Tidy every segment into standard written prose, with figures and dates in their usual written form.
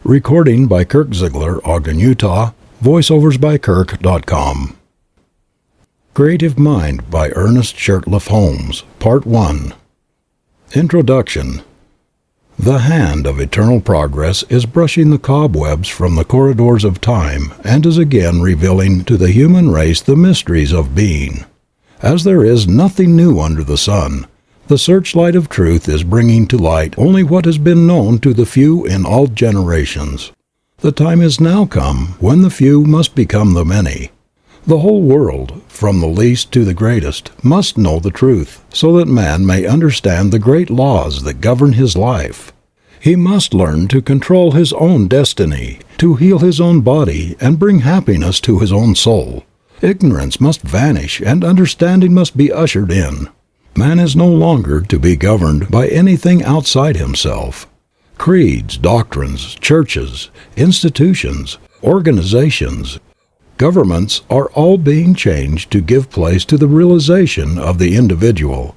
Recording by Kirk Ziegler, Ogden, Utah. Voiceovers by Kirk.com. Creative Mind by Earnest Shurtleff Holmes, Part 1. Introduction. The hand of eternal progress is brushing the cobwebs from the corridors of time and is again revealing to the human race the mysteries of being. As there is nothing new under the sun, the searchlight of truth is bringing to light only what has been known to the few in all generations. The time is now come when the few must become the many. The whole world, from the least to the greatest, must know the truth, so that man may understand the great laws that govern his life. He must learn to control his own destiny, to heal his own body, and bring happiness to his own soul. Ignorance must vanish, and understanding must be ushered in. Man is no longer to be governed by anything outside himself. Creeds, doctrines, churches, institutions, organizations, governments are all being changed to give place to the realization of the individual.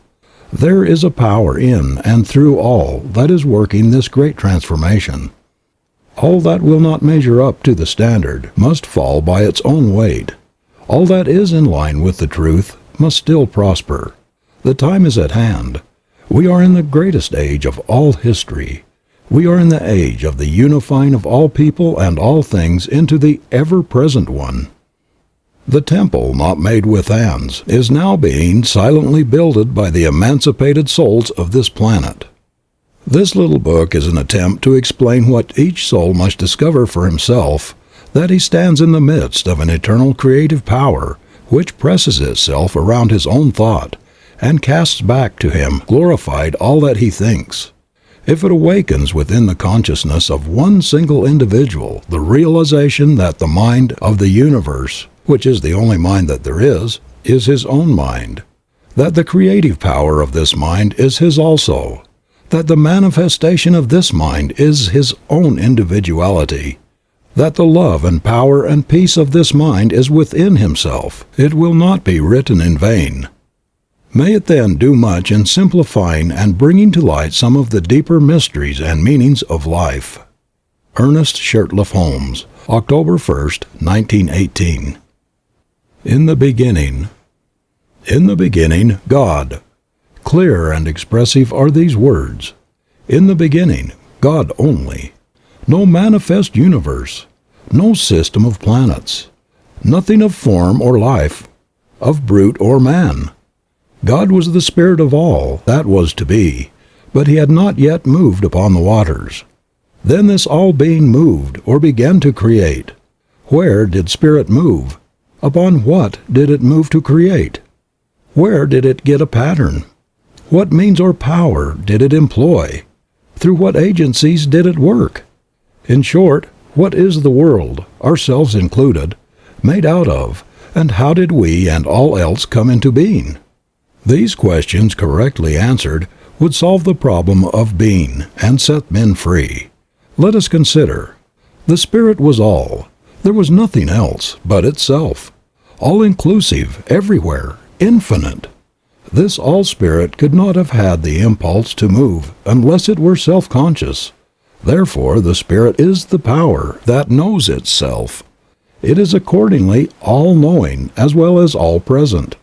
There is a power in and through all that is working this great transformation. All that will not measure up to the standard must fall by its own weight. All that is in line with the truth must still prosper. The time is at hand. We are in the greatest age of all history. We are in the age of the unifying of all people and all things into the ever-present one. The temple not made with hands is now being silently builded by the emancipated souls of this planet. This little book is an attempt to explain what each soul must discover for himself, that he stands in the midst of an eternal creative power which presses itself around his own thought, and casts back to him glorified all that he thinks. If it awakens within the consciousness of one single individual the realization that the mind of the universe, which is the only mind that there is his own mind, that the creative power of this mind is his also, that the manifestation of this mind is his own individuality, that the love and power and peace of this mind is within himself, it will not be written in vain. May it then do much in simplifying and bringing to light some of the deeper mysteries and meanings of life. Earnest Shurtleff Holmes, October 1st, 1918. In the beginning. In the beginning, God. Clear and expressive are these words. In the beginning, God only. No manifest universe. No system of planets. Nothing of form or life, of brute or man. God was the Spirit of all that was to be, but He had not yet moved upon the waters. Then this all-being moved or began to create. Where did Spirit move? Upon what did it move to create? Where did it get a pattern? What means or power did it employ? Through what agencies did it work? In short, what is the world, ourselves included, made out of, and how did we and all else come into being? These questions correctly answered would solve the problem of being and set men free. Let us consider. The Spirit was all. There was nothing else but itself. All-inclusive, everywhere, infinite. This all-Spirit could not have had the impulse to move unless it were self-conscious. Therefore the Spirit is the power that knows itself. It is accordingly all-knowing as well as all-present,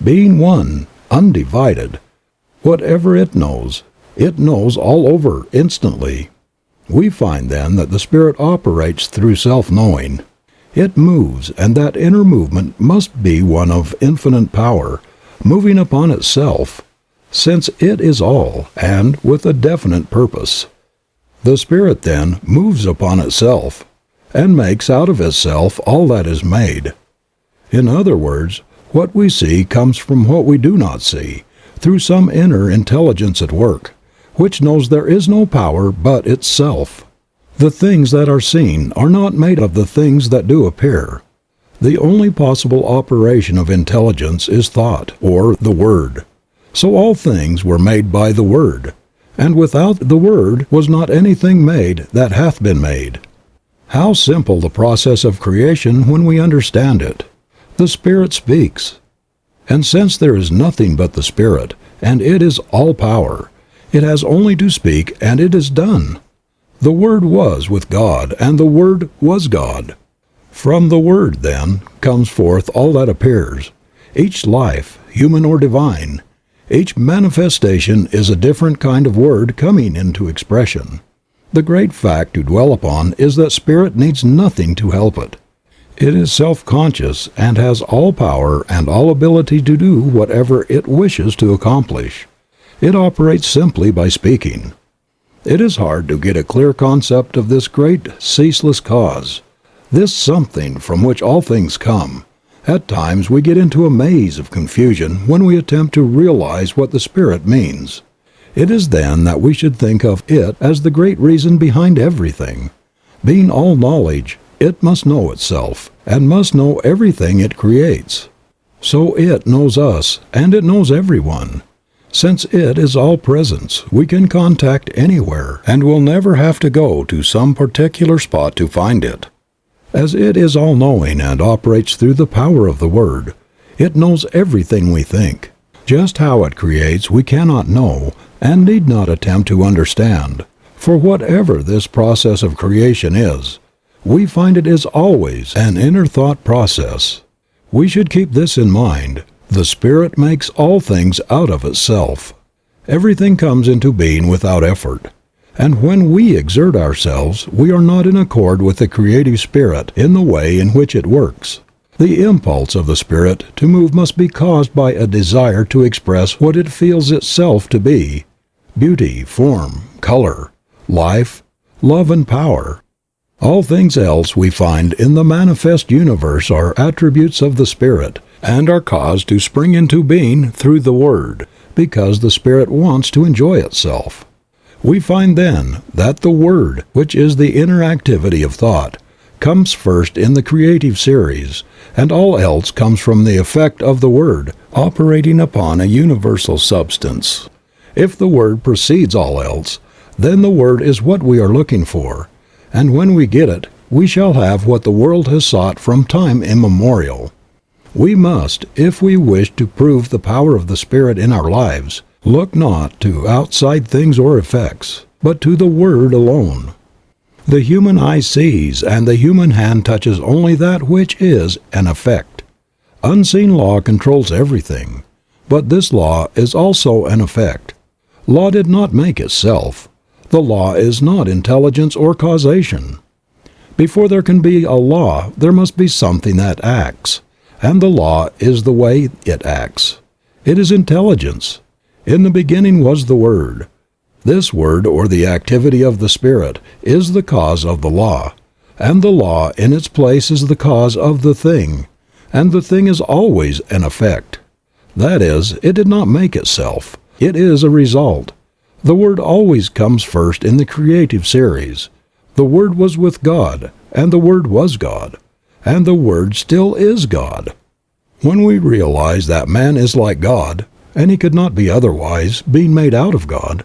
being one, undivided. Whatever it knows all over instantly. We find then that the Spirit operates through self-knowing. It moves, and that inner movement must be one of infinite power, moving upon itself, since it is all, and with a definite purpose. The Spirit then moves upon itself, and makes out of itself all that is made. In other words, what we see comes from what we do not see, through some inner intelligence at work, which knows there is no power but itself. The things that are seen are not made of the things that do appear. The only possible operation of intelligence is thought, or the Word. So all things were made by the Word, and without the Word was not anything made that hath been made. How simple the process of creation when we understand it. The Spirit speaks. And since there is nothing but the Spirit, and it is all power, it has only to speak and it is done. The Word was with God, and the Word was God. From the Word, then, comes forth all that appears. Each life, human or divine, each manifestation is a different kind of word coming into expression. The great fact to dwell upon is that spirit needs nothing to help it. It is self-conscious and has all power and all ability to do whatever it wishes to accomplish. It operates simply by speaking. It is hard to get a clear concept of this great ceaseless cause, this something from which all things come. At times we get into a maze of confusion when we attempt to realize what the Spirit means. It is then that we should think of it as the great reason behind everything. Being all knowledge, it must know itself, and must know everything it creates. So it knows us, and it knows everyone. Since it is all presence, we can contact anywhere, and will never have to go to some particular spot to find it. As it is all-knowing and operates through the power of the Word, it knows everything we think. Just how it creates we cannot know, and need not attempt to understand, for whatever this process of creation is, we find it is always an inner thought process. We should keep this in mind. The Spirit makes all things out of itself. Everything comes into being without effort. And when we exert ourselves, we are not in accord with the creative Spirit in the way in which it works. The impulse of the Spirit to move must be caused by a desire to express what it feels itself to be: beauty, form, color, life, love, and power. All things else we find in the manifest universe are attributes of the Spirit, and are caused to spring into being through the Word, because the Spirit wants to enjoy itself. We find then that the Word, which is the inner activity of thought, comes first in the creative series, and all else comes from the effect of the Word, operating upon a universal substance. If the Word precedes all else, then the Word is what we are looking for, and when we get it, we shall have what the world has sought from time immemorial. We must, if we wish to prove the power of the Spirit in our lives, look not to outside things or effects, but to the Word alone. The human eye sees, and the human hand touches only that which is an effect. Unseen law controls everything, but this law is also an effect. Law did not make itself. The law is not intelligence or causation. Before there can be a law, there must be something that acts, and the law is the way it acts. It is intelligence. In the beginning was the Word. This Word, or the activity of the Spirit, is the cause of the law, and the law in its place is the cause of the thing, and the thing is always an effect. That is, it did not make itself. It is a result. The Word always comes first in the creative series. The Word was with God, and the Word was God, and the Word still is God. When we realize that man is like God, and he could not be otherwise, being made out of God,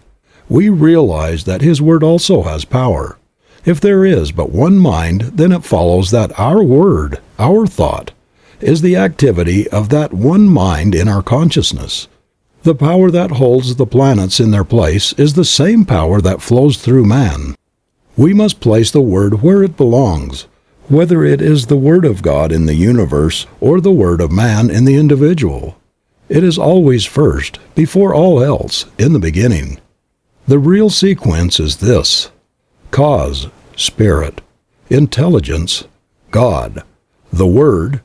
we realize that His Word also has power. If there is but one mind, then it follows that our word, our thought, is the activity of that one mind in our consciousness. The power that holds the planets in their place is the same power that flows through man. We must place the Word where it belongs, whether it is the Word of God in the universe or the Word of man in the individual. It is always first, before all else, in the beginning. The real sequence is this: cause, Spirit; intelligence, God; the Word;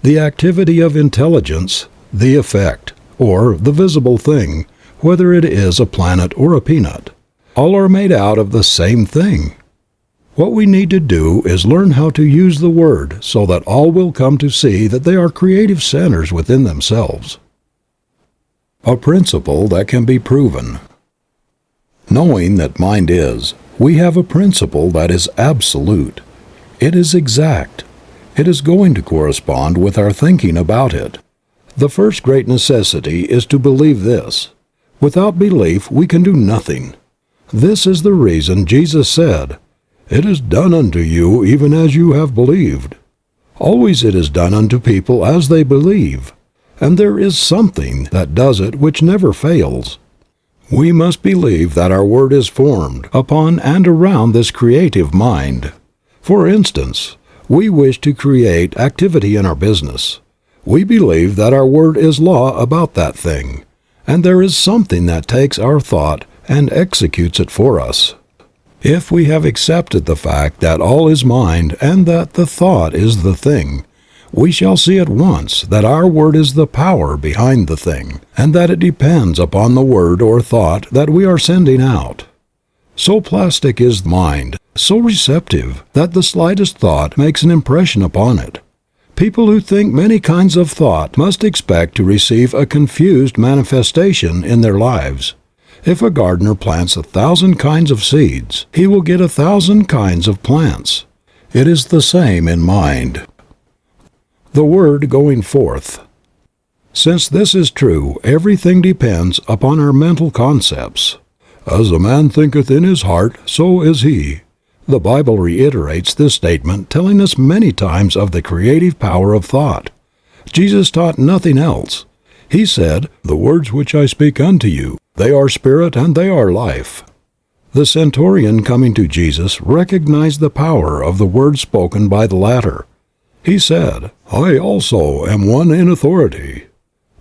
the activity of intelligence; the effect, or the visible thing, whether it is a planet or a peanut. All are made out of the same thing. What we need to do is learn how to use the Word so that all will come to see that they are creative centers within themselves. A principle that can be proven. Knowing that mind is, we have a principle that is absolute. It is exact. It is going to correspond with our thinking about it. The first great necessity is to believe this. Without belief we can do nothing. This is the reason Jesus said, "It is done unto you even as you have believed." Always it is done unto people as they believe, and there is something that does it which never fails. We must believe that our word is formed upon and around this creative mind. For instance, we wish to create activity in our business. We believe that our word is law about that thing, and there is something that takes our thought and executes it for us. If we have accepted the fact that all is mind and that the thought is the thing, we shall see at once that our word is the power behind the thing, and that it depends upon the word or thought that we are sending out. So plastic is mind, so receptive, that the slightest thought makes an impression upon it. People who think many kinds of thought must expect to receive a confused manifestation in their lives. If a gardener plants 1,000 kinds of seeds, he will get 1,000 kinds of plants. It is the same in mind. The word going forth. Since this is true, everything depends upon our mental concepts. As a man thinketh in his heart, so is he. The Bible reiterates this statement, telling us many times of the creative power of thought. Jesus taught nothing else. He said, "The words which I speak unto you, they are spirit and they are life." The centurion coming to Jesus recognized the power of the words spoken by the latter. He said, "I also am one in authority."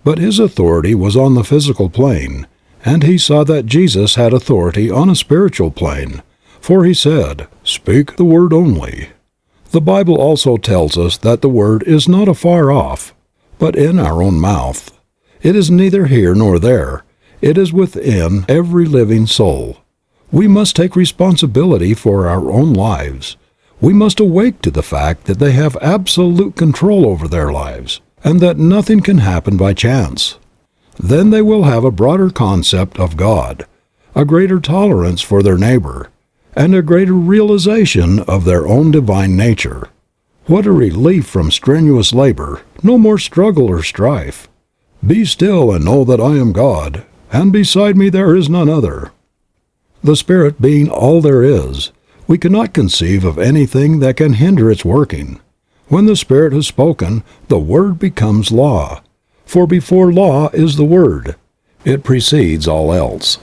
But his authority was on the physical plane, and he saw that Jesus had authority on a spiritual plane, for he said, "Speak the word only." The Bible also tells us that the word is not afar off, but in our own mouth. It is neither here nor there. It is within every living soul. We must take responsibility for our own lives. We must awake to the fact that they have absolute control over their lives, and that nothing can happen by chance. Then they will have a broader concept of God, a greater tolerance for their neighbor, and a greater realization of their own divine nature. What a relief from strenuous labor, no more struggle or strife. "Be still and know that I am God, and beside me there is none other." The Spirit being all there is, we cannot conceive of anything that can hinder its working. When the Spirit has spoken, the Word becomes law. For before law is the Word. It precedes all else.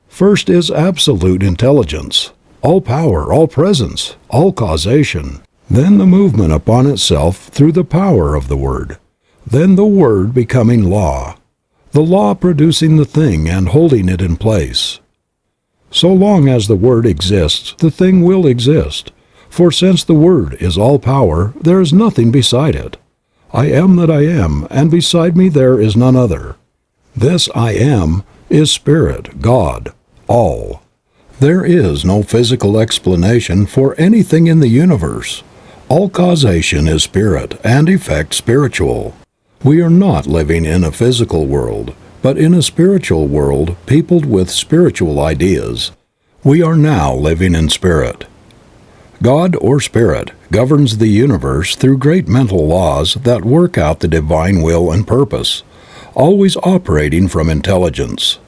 First is absolute intelligence, all power, all presence, all causation. Then the movement upon itself through the power of the Word. Then the Word becoming law. The law producing the thing and holding it in place. So long as the Word exists, the thing will exist. For since the Word is all power, there is nothing beside it. I am that I am, and beside me there is none other. This I am is Spirit, God, all. There is no physical explanation for anything in the universe. All causation is spirit and effect spiritual. We are not living in a physical world, but in a spiritual world peopled with spiritual ideas. We are now living in spirit. God, or Spirit, governs the universe through great mental laws that work out the divine will and purpose, always operating from intelligence.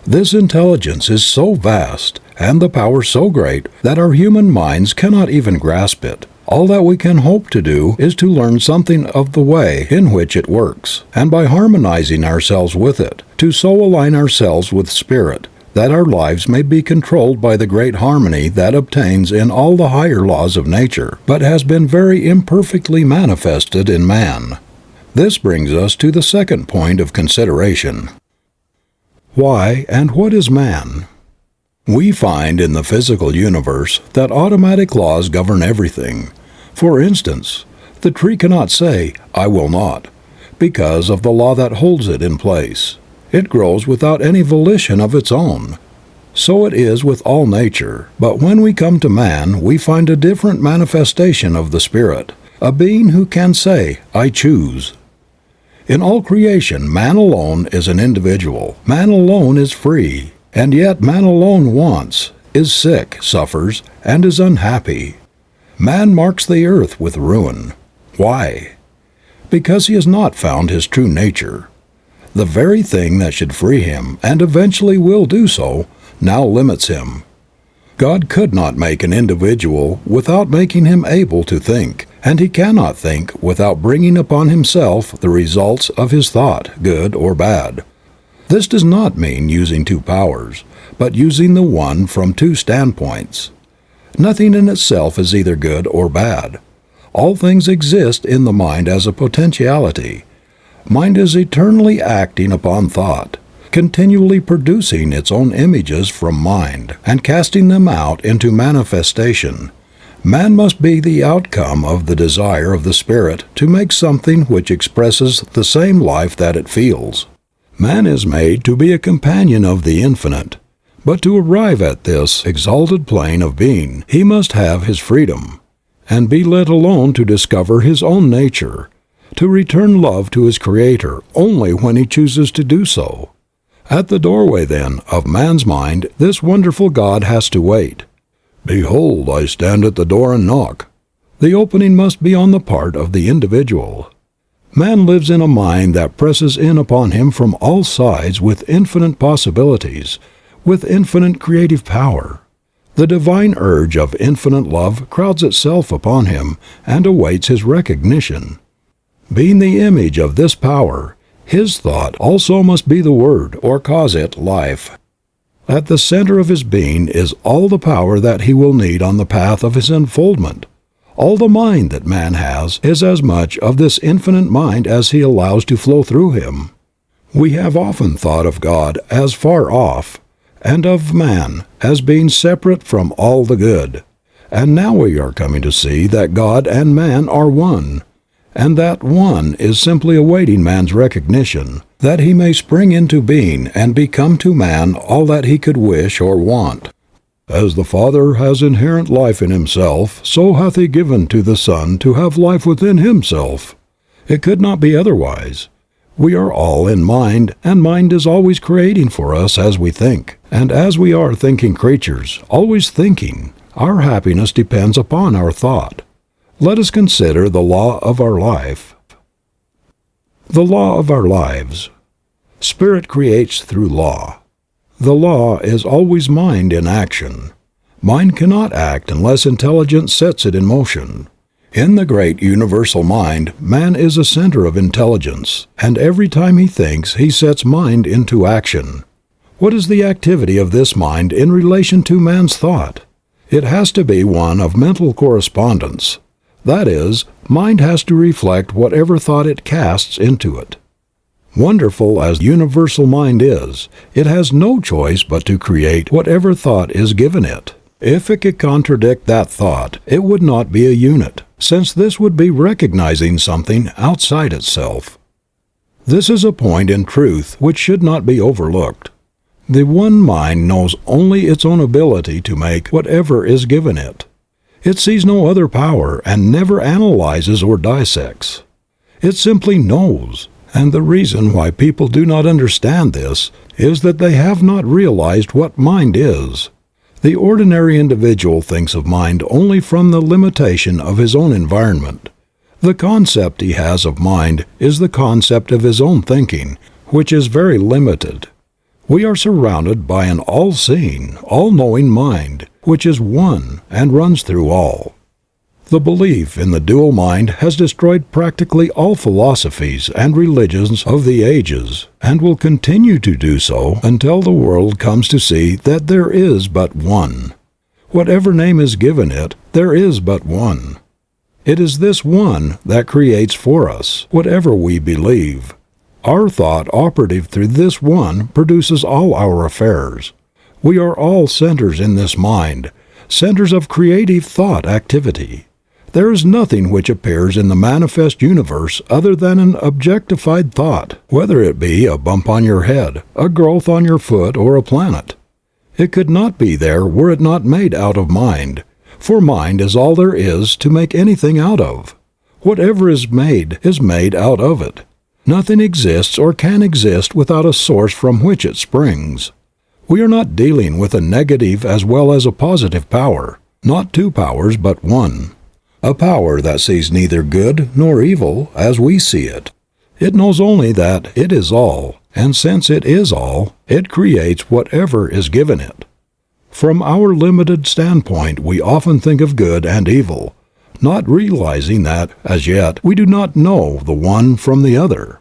This intelligence is so vast, and the power so great, that our human minds cannot even grasp it. All that we can hope to do is to learn something of the way in which it works, and by harmonizing ourselves with it, to so align ourselves with Spirit, that our lives may be controlled by the great harmony that obtains in all the higher laws of nature, but has been very imperfectly manifested in man. This brings us to the second point of consideration. Why and what is man? We find in the physical universe that automatic laws govern everything. For instance, the tree cannot say, "I will not," because of the law that holds it in place. It grows without any volition of its own. So it is with all nature, but when we come to man, we find a different manifestation of the Spirit, a being who can say, "I choose." In all creation, man alone is an individual, man alone is free, and yet man alone wants, is sick, suffers, and is unhappy. Man marks the earth with ruin. Why? Because he has not found his true nature. The very thing that should free him, and eventually will do so, now limits him. God could not make an individual without making him able to think, and he cannot think without bringing upon himself the results of his thought, good or bad. This does not mean using two powers, but using the one from two standpoints. Nothing in itself is either good or bad. All things exist in the mind as a potentiality. Mind is eternally acting upon thought, continually producing its own images from mind and casting them out into manifestation. Man must be the outcome of the desire of the spirit to make something which expresses the same life that it feels. Man is made to be a companion of the infinite, but to arrive at this exalted plane of being, he must have his freedom, and be let alone to discover his own nature, to return love to his Creator only when he chooses to do so. At the doorway, then, of man's mind, this wonderful God has to wait. "Behold, I stand at the door and knock." The opening must be on the part of the individual. Man lives in a mind that presses in upon him from all sides with infinite possibilities, with infinite creative power. The divine urge of infinite love crowds itself upon him and awaits his recognition. Being the image of this power, his thought also must be the word, or cause it life. At the center of his being is all the power that he will need on the path of his unfoldment. All the mind that man has is as much of this infinite mind as he allows to flow through him. We have often thought of God as far off, and of man as being separate from all the good. And now we are coming to see that God and man are one, and that one is simply awaiting man's recognition, that he may spring into being and become to man all that he could wish or want. "As the Father has inherent life in himself, so hath he given to the Son to have life within himself." It could not be otherwise. We are all in mind, and mind is always creating for us as we think. And as we are thinking creatures, always thinking, our happiness depends upon our thought. Let us consider the law of our life. The law of our lives. Spirit creates through law. The law is always mind in action. Mind cannot act unless intelligence sets it in motion. In the great universal mind, man is a center of intelligence, and every time he thinks, he sets mind into action. What is the activity of this mind in relation to man's thought? It has to be one of mental correspondence. That is, mind has to reflect whatever thought it casts into it. Wonderful as universal mind is, it has no choice but to create whatever thought is given it. If it could contradict that thought, it would not be a unit, since this would be recognizing something outside itself. This is a point in truth which should not be overlooked. The one mind knows only its own ability to make whatever is given it. It sees no other power and never analyzes or dissects. It simply knows. And the reason why people do not understand this is that they have not realized what mind is. The ordinary individual thinks of mind only from the limitation of his own environment. The concept he has of mind is the concept of his own thinking, which is very limited. We are surrounded by an all-seeing, all-knowing mind, which is one and runs through all. The belief in the dual mind has destroyed practically all philosophies and religions of the ages, and will continue to do so until the world comes to see that there is but one. Whatever name is given it, there is but one. It is this one that creates for us whatever we believe. Our thought operative through this one produces all our affairs. We are all centers in this mind, centers of creative thought activity. There is nothing which appears in the manifest universe other than an objectified thought, whether it be a bump on your head, a growth on your foot, or a planet. It could not be there were it not made out of mind, for mind is all there is to make anything out of. Whatever is made out of it. Nothing exists or can exist without a source from which it springs. We are not dealing with a negative as well as a positive power, not two powers but one. A power that sees neither good nor evil as we see it. It knows only that it is all, and since it is all, it creates whatever is given it. From our limited standpoint, we often think of good and evil, not realizing that, as yet, we do not know the one from the other.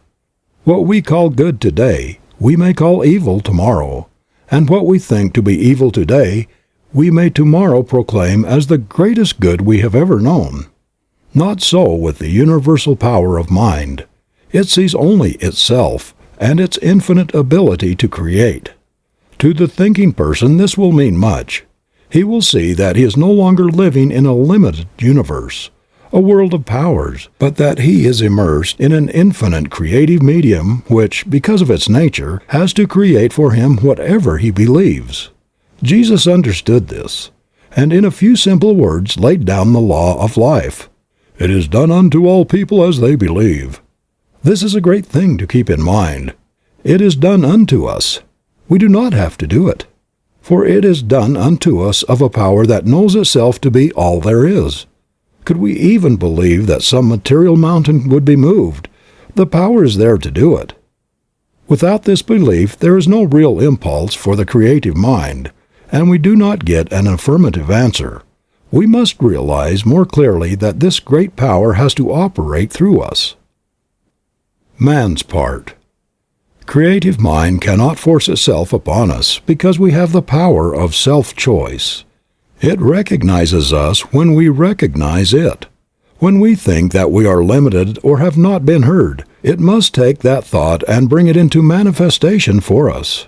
What we call good today, we may call evil tomorrow, and what we think to be evil today, we may tomorrow proclaim as the greatest good we have ever known. Not so with the universal power of mind. It sees only itself and its infinite ability to create. To the thinking person this will mean much. He will see that he is no longer living in a limited universe, a world of powers, but that he is immersed in an infinite creative medium which, because of its nature, has to create for him whatever he believes. Jesus understood this, and in a few simple words laid down the law of life. It is done unto all people as they believe. This is a great thing to keep in mind. It is done unto us. We do not have to do it. For it is done unto us of a power that knows itself to be all there is. Could we even believe that some material mountain would be moved? The power is there to do it. Without this belief, there is no real impulse for the creative mind, and we do not get an affirmative answer. We must realize more clearly that this great power has to operate through us. Man's part. Creative mind cannot force itself upon us because we have the power of self-choice. It recognizes us when we recognize it. When we think that we are limited or have not been heard, it must take that thought and bring it into manifestation for us.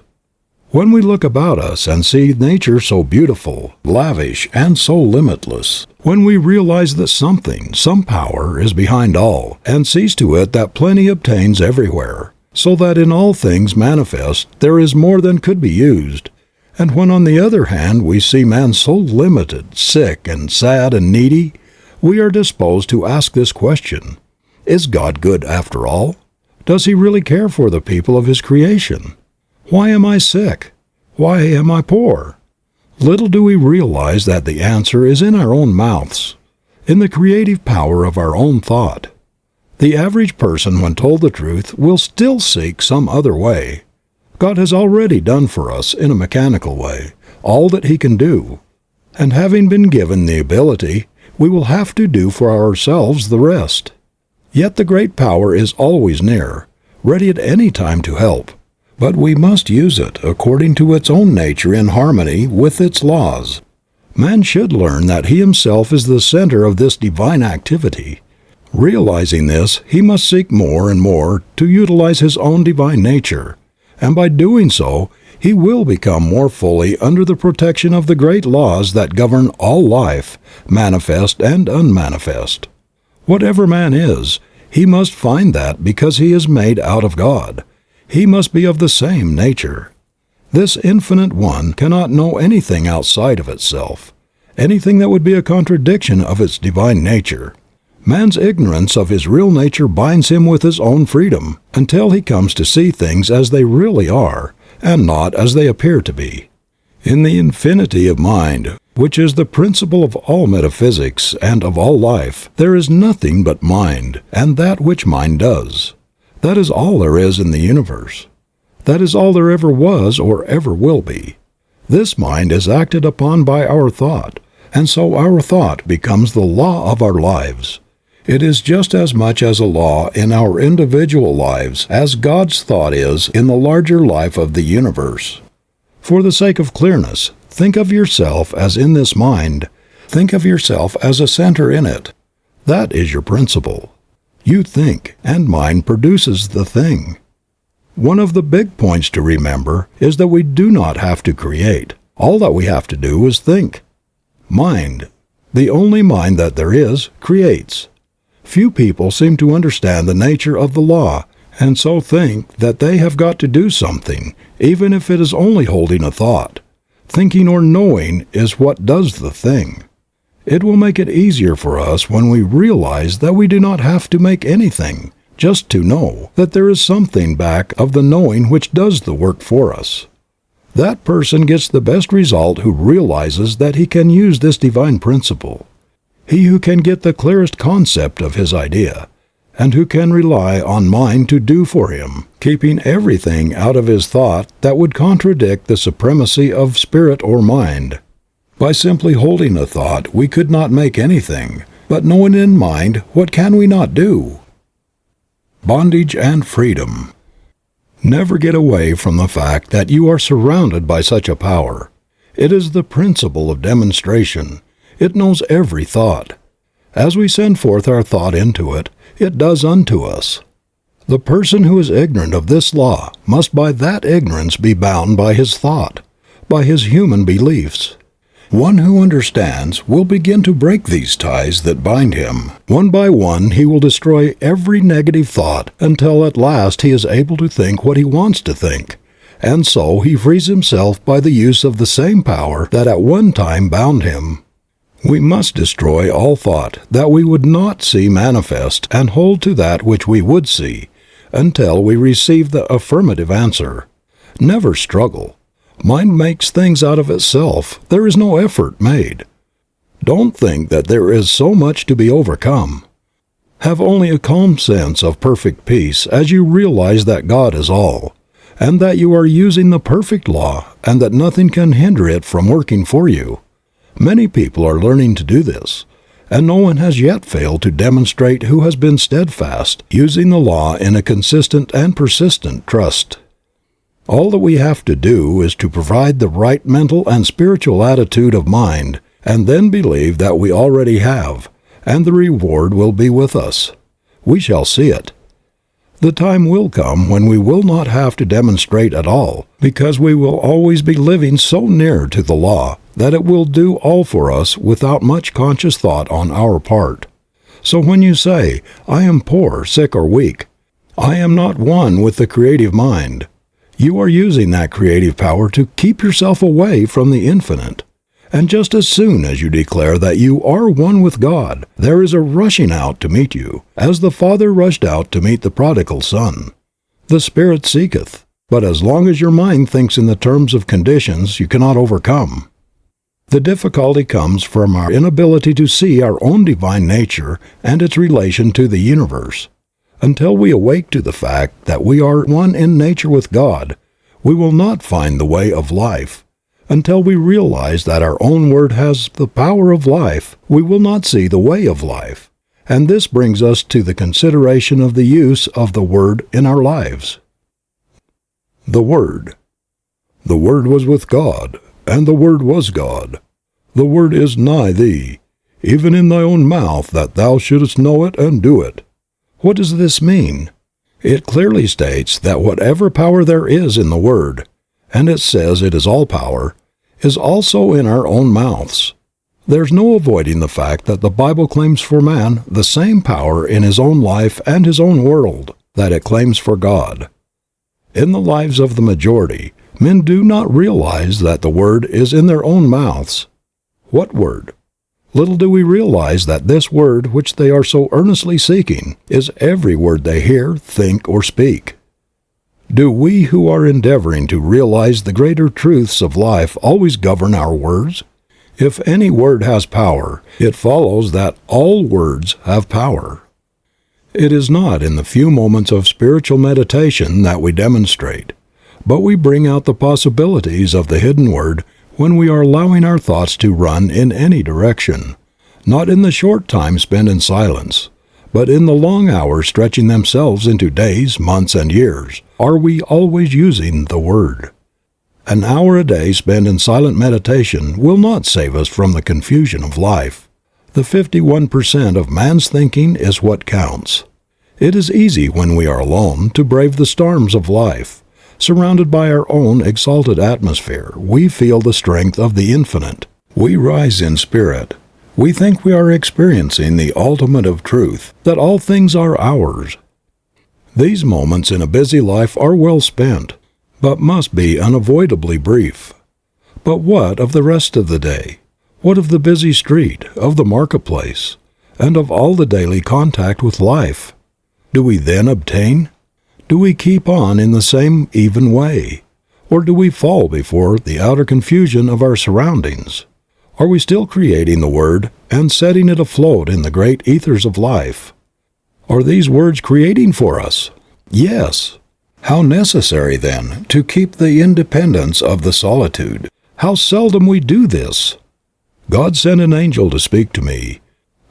When we look about us and see nature so beautiful, lavish, and so limitless, when we realize that something, some power, is behind all, and sees to it that plenty obtains everywhere, so that in all things manifest there is more than could be used, and when on the other hand we see man so limited, sick, and sad, and needy, we are disposed to ask this question: is God good after all? Does He really care for the people of His creation? Why am I sick? Why am I poor? Little do we realize that the answer is in our own mouths, in the creative power of our own thought. The average person, when told the truth, will still seek some other way. God has already done for us, in a mechanical way, all that He can do, and having been given the ability, we will have to do for ourselves the rest. Yet the great power is always near, ready at any time to help, but we must use it according to its own nature in harmony with its laws. Man should learn that he himself is the center of this divine activity. Realizing this, he must seek more and more to utilize his own divine nature, and by doing so, he will become more fully under the protection of the great laws that govern all life, manifest and unmanifest. Whatever man is, he must find that because he is made out of God, he must be of the same nature. This infinite one cannot know anything outside of itself, anything that would be a contradiction of its divine nature. Man's ignorance of his real nature binds him with his own freedom until he comes to see things as they really are, and not as they appear to be. In the infinity of mind, which is the principle of all metaphysics and of all life, there is nothing but mind, and that which mind does. That is all there is in the universe. That is all there ever was or ever will be. This mind is acted upon by our thought, and so our thought becomes the law of our lives. It is just as much as a law in our individual lives as God's thought is in the larger life of the universe. For the sake of clearness, think of yourself as in this mind. Think of yourself as a center in it. That is your principle. You think, and mind produces the thing. One of the big points to remember is that we do not have to create. All that we have to do is think. Mind, the only mind that there is, creates. Few people seem to understand the nature of the law, and so think that they have got to do something, even if it is only holding a thought. Thinking or knowing is what does the thing. It will make it easier for us when we realize that we do not have to make anything, just to know that there is something back of the knowing which does the work for us. That person gets the best result who realizes that he can use this divine principle. He who can get the clearest concept of his idea, and who can rely on mind to do for him, keeping everything out of his thought that would contradict the supremacy of spirit or mind. By simply holding a thought, we could not make anything, but knowing in mind, what can we not do? Bondage and freedom. Never get away from the fact that you are surrounded by such a power. It is the principle of demonstration. It knows every thought. As we send forth our thought into it, it does unto us. The person who is ignorant of this law must by that ignorance be bound by his thought, by his human beliefs. One who understands will begin to break these ties that bind him. One by one he will destroy every negative thought until at last he is able to think what he wants to think. And so he frees himself by the use of the same power that at one time bound him. We must destroy all thought that we would not see manifest and hold to that which we would see, until we receive the affirmative answer. Never struggle. Mind makes things out of itself. There is no effort made. Don't think that there is so much to be overcome. Have only a calm sense of perfect peace as you realize that God is all, and that you are using the perfect law, and that nothing can hinder it from working for you. Many people are learning to do this, and no one has yet failed to demonstrate who has been steadfast, using the law in a consistent and persistent trust. All that we have to do is to provide the right mental and spiritual attitude of mind, and then believe that we already have, and the reward will be with us. We shall see it. The time will come when we will not have to demonstrate at all, because we will always be living so near to the law that it will do all for us without much conscious thought on our part. So when you say, "I am poor, sick, or weak," I am not one with the creative mind. You are using that creative power to keep yourself away from the infinite. And just as soon as you declare that you are one with God, there is a rushing out to meet you, as the Father rushed out to meet the prodigal son. The Spirit seeketh, but as long as your mind thinks in the terms of conditions you cannot overcome. The difficulty comes from our inability to see our own divine nature and its relation to the universe. Until we awake to the fact that we are one in nature with God, we will not find the way of life. Until we realize that our own word has the power of life, we will not see the way of life. And this brings us to the consideration of the use of the Word in our lives. The Word. The Word was with God, and the Word was God. The Word is nigh thee, even in thy own mouth, that thou shouldest know it and do it. What does this mean? It clearly states that whatever power there is in the Word, and it says it is all power, is also in our own mouths. There's no avoiding the fact that the Bible claims for man the same power in his own life and his own world that it claims for God. In the lives of the majority, men do not realize that the Word is in their own mouths. What Word? Little do we realize that this Word which they are so earnestly seeking is every word they hear, think, or speak. Do we who are endeavoring to realize the greater truths of life always govern our words? If any word has power, it follows that all words have power. It is not in the few moments of spiritual meditation that we demonstrate, but we bring out the possibilities of the hidden word when we are allowing our thoughts to run in any direction, not in the short time spent in silence, but in the long hours stretching themselves into days, months, and years. Are we always using the Word? An hour a day spent in silent meditation will not save us from the confusion of life. The 51% of man's thinking is what counts. It is easy when we are alone to brave the storms of life. Surrounded by our own exalted atmosphere, we feel the strength of the infinite. We rise in spirit. We think we are experiencing the ultimate of truth, that all things are ours. These moments in a busy life are well spent, but must be unavoidably brief. But what of the rest of the day? What of the busy street, of the marketplace, and of all the daily contact with life? Do we then obtain? Do we keep on in the same even way? Or do we fall before the outer confusion of our surroundings? Are we still creating the Word and setting it afloat in the great ethers of life? Are these words creating for us? Yes. How necessary, then, to keep the independence of the solitude. How seldom we do this. God sent an angel to speak to me.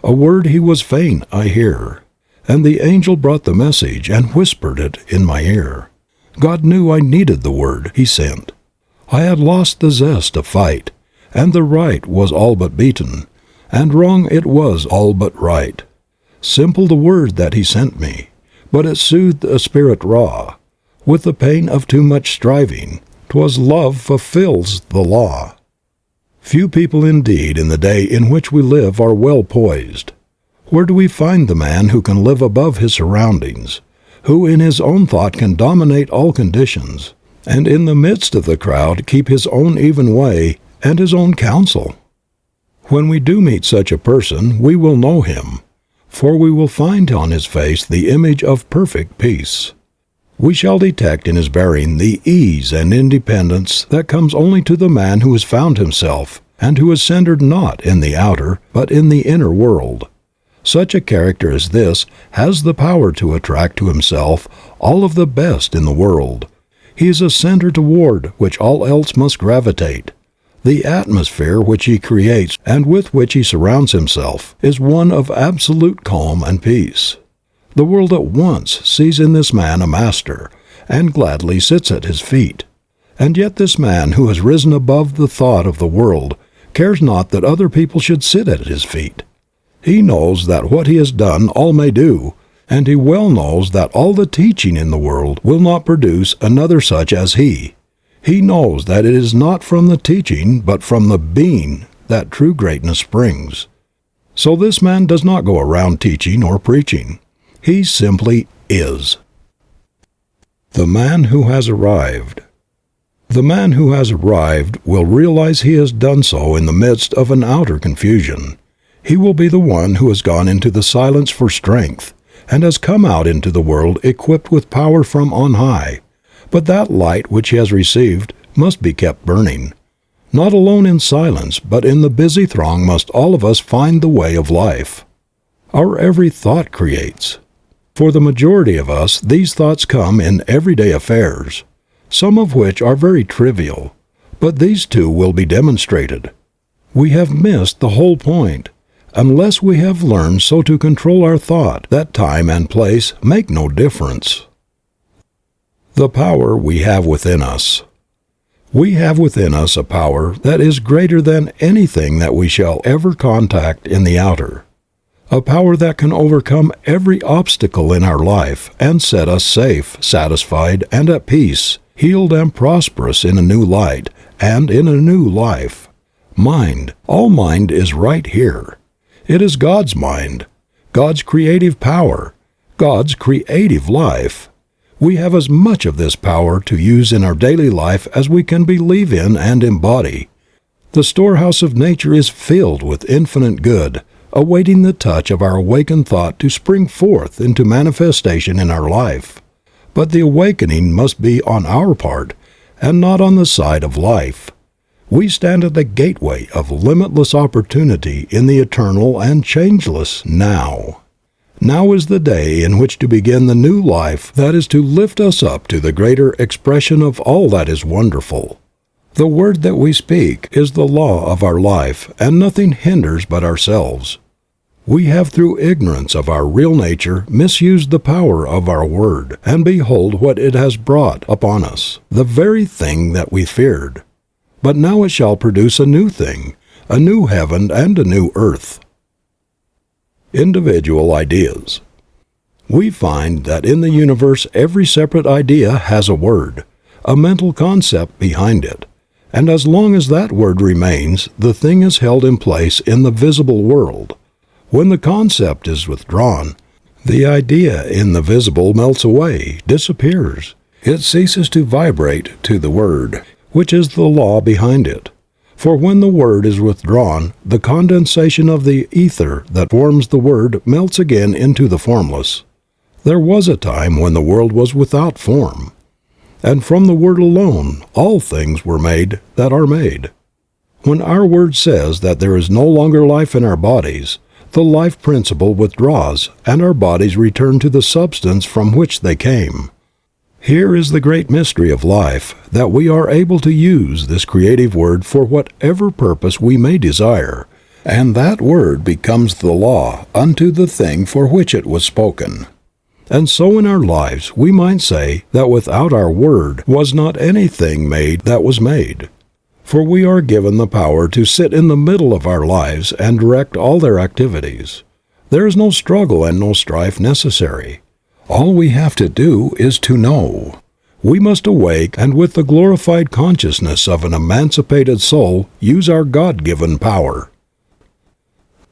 A word he was fain I hear. And the angel brought the message and whispered it in my ear. God knew I needed the word He sent. I had lost the zest to fight, and the right was all but beaten, and wrong it was all but right. Simple the word that He sent me, but it soothed a spirit raw. With the pain of too much striving, 'twas love fulfills the law. Few people indeed in the day in which we live are well poised. Where do we find the man who can live above his surroundings, who in his own thought can dominate all conditions, and in the midst of the crowd keep his own even way and his own counsel? When we do meet such a person, we will know him, for we will find on his face the image of perfect peace. We shall detect in his bearing the ease and independence that comes only to the man who has found himself, and who is centered not in the outer, but in the inner world. Such a character as this has the power to attract to himself all of the best in the world. He is a center toward which all else must gravitate. The atmosphere which he creates and with which he surrounds himself is one of absolute calm and peace. The world at once sees in this man a master, and gladly sits at his feet. And yet this man who has risen above the thought of the world cares not that other people should sit at his feet. He knows that what he has done all may do, and he well knows that all the teaching in the world will not produce another such as he. He knows that it is not from the teaching, but from the being, that true greatness springs. So this man does not go around teaching or preaching. He simply is. The man who has arrived. The man who has arrived will realize he has done so in the midst of an outer confusion. He will be the one who has gone into the silence for strength, and has come out into the world equipped with power from on high. But that light which he has received must be kept burning. Not alone in silence, but in the busy throng must all of us find the way of life. Our every thought creates. For the majority of us, these thoughts come in everyday affairs, some of which are very trivial, but these too will be demonstrated. We have missed the whole point, unless we have learned so to control our thought that time and place make no difference. The power we have within us. We have within us a power that is greater than anything that we shall ever contact in the outer. A power that can overcome every obstacle in our life and set us safe, satisfied, and at peace, healed and prosperous in a new light and in a new life. Mind, all mind is right here. It is God's mind, God's creative power, God's creative life. We have as much of this power to use in our daily life as we can believe in and embody. The storehouse of nature is filled with infinite good, awaiting the touch of our awakened thought to spring forth into manifestation in our life. But the awakening must be on our part, and not on the side of life. We stand at the gateway of limitless opportunity in the eternal and changeless now. Now is the day in which to begin the new life that is to lift us up to the greater expression of all that is wonderful. The word that we speak is the law of our life, and nothing hinders but ourselves. We have through ignorance of our real nature misused the power of our word, and behold what it has brought upon us, the very thing that we feared. But now it shall produce a new thing, a new heaven and a new earth. Individual ideas. We find that in the universe every separate idea has a word, a mental concept behind it, and as long as that word remains, the thing is held in place in the visible world. When the concept is withdrawn, the idea in the visible melts away, disappears. It ceases to vibrate to the word, which is the law behind it. For when the word is withdrawn, the condensation of the ether that forms the word melts again into the formless. There was a time when the world was without form, and from the word alone all things were made that are made. When our word says that there is no longer life in our bodies, the life principle withdraws, and our bodies return to the substance from which they came. Here is the great mystery of life, that we are able to use this creative word for whatever purpose we may desire, and that word becomes the law unto the thing for which it was spoken. And so in our lives we might say that without our word was not anything made that was made. For we are given the power to sit in the middle of our lives and direct all their activities. There is no struggle and no strife necessary. All we have to do is to know. We must awake and with the glorified consciousness of an emancipated soul use our God-given power.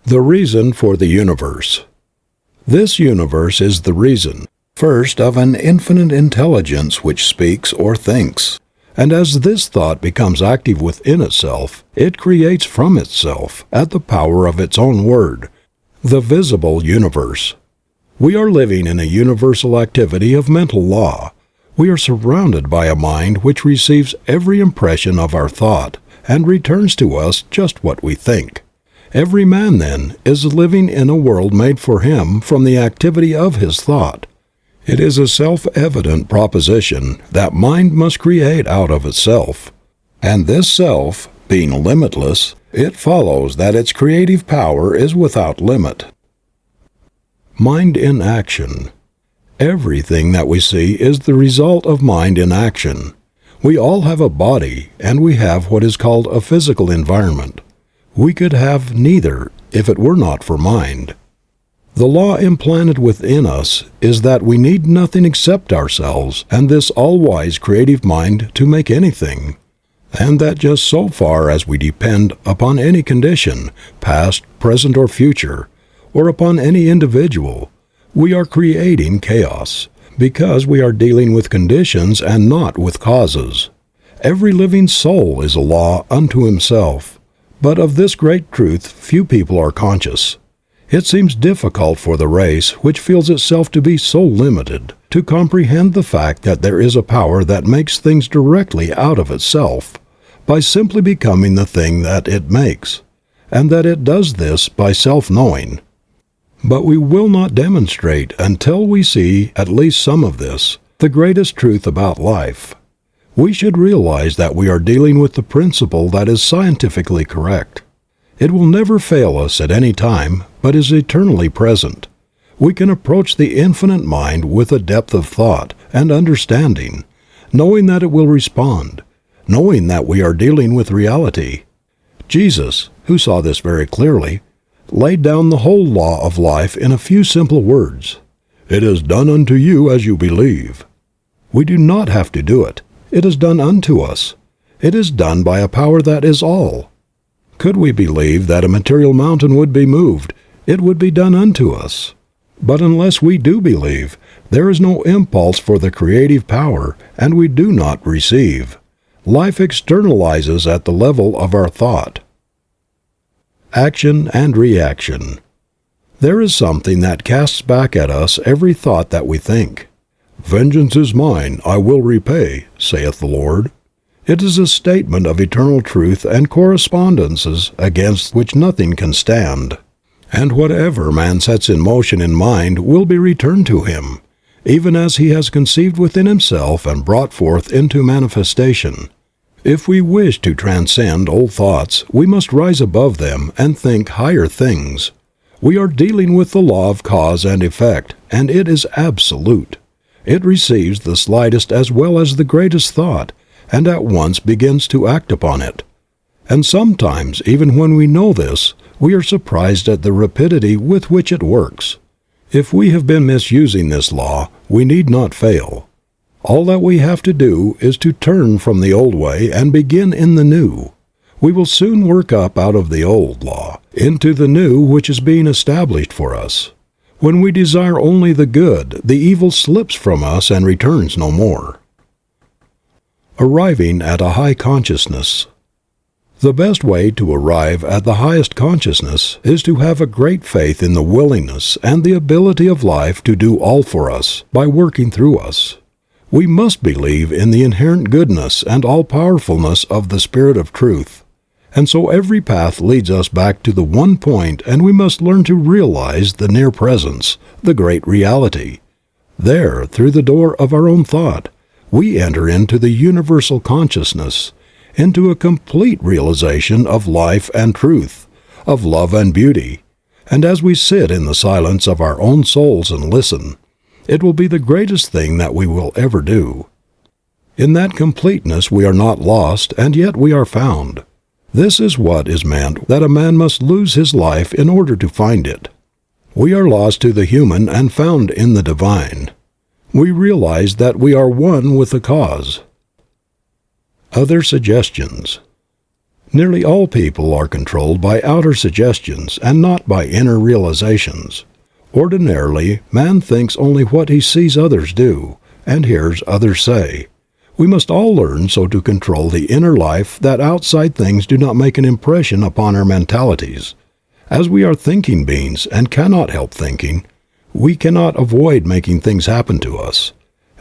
The reason for the universe. This universe is the reason, first, of an infinite intelligence which speaks or thinks. And as this thought becomes active within itself, it creates from itself, at the power of its own word, the visible universe. We are living in a universal activity of mental law. We are surrounded by a mind which receives every impression of our thought and returns to us just what we think. Every man, then, is living in a world made for him from the activity of his thought. It is a self-evident proposition that mind must create out of itself. And this self, being limitless, it follows that its creative power is without limit. Mind in action. Everything that we see is the result of mind in action. We all have a body, and we have what is called a physical environment. We could have neither if it were not for mind. The law implanted within us is that we need nothing except ourselves and this all-wise creative mind to make anything, and that just so far as we depend upon any condition, past, present, or future, or upon any individual, we are creating chaos, because we are dealing with conditions and not with causes. Every living soul is a law unto himself. But of this great truth few people are conscious. It seems difficult for the race, which feels itself to be so limited, to comprehend the fact that there is a power that makes things directly out of itself, by simply becoming the thing that it makes, and that it does this by self-knowing. But we will not demonstrate until we see at least some of this, the greatest truth about life. We should realize that we are dealing with the principle that is scientifically correct. It will never fail us at any time, but is eternally present. We can approach the infinite mind with a depth of thought and understanding, knowing that it will respond, knowing that we are dealing with reality. Jesus, who saw this very clearly, laid down the whole law of life in a few simple words. "It is done unto you as you believe." We do not have to do it. It is done unto us. It is done by a power that is all. Could we believe that a material mountain would be moved, it would be done unto us. But unless we do believe, there is no impulse for the creative power, and we do not receive. Life externalizes at the level of our thought. Action and reaction. There is something that casts back at us every thought that we think. "Vengeance is mine, I will repay, saith the Lord." It is a statement of eternal truth and correspondences against which nothing can stand. And whatever man sets in motion in mind will be returned to him, even as he has conceived within himself and brought forth into manifestation. If we wish to transcend old thoughts, we must rise above them and think higher things. We are dealing with the law of cause and effect, and it is absolute. It receives the slightest as well as the greatest thought, and at once begins to act upon it. And sometimes, even when we know this, we are surprised at the rapidity with which it works. If we have been misusing this law, we need not fail. All that we have to do is to turn from the old way and begin in the new. We will soon work up out of the old law into the new which is being established for us. When we desire only the good, the evil slips from us and returns no more. Arriving at a high consciousness. The best way to arrive at the highest consciousness is to have a great faith in the willingness and the ability of life to do all for us by working through us. We must believe in the inherent goodness and all-powerfulness of the Spirit of Truth. And so every path leads us back to the one point, and we must learn to realize the near presence, the great reality. There, through the door of our own thought, we enter into the universal consciousness, into a complete realization of life and truth, of love and beauty. And as we sit in the silence of our own souls and listen, It will be the greatest thing that we will ever do. In that completeness we are not lost, and yet we are found. This is what is meant that a man must lose his life in order to find it. We are lost to the human and found in the divine. We realize that we are one with the cause. Other suggestions. Nearly all people are controlled by outer suggestions and not by inner realizations. Ordinarily, man thinks only what he sees others do and hears others say. We must all learn so to control the inner life that outside things do not make an impression upon our mentalities. As we are thinking beings and cannot help thinking, we cannot avoid making things happen to us.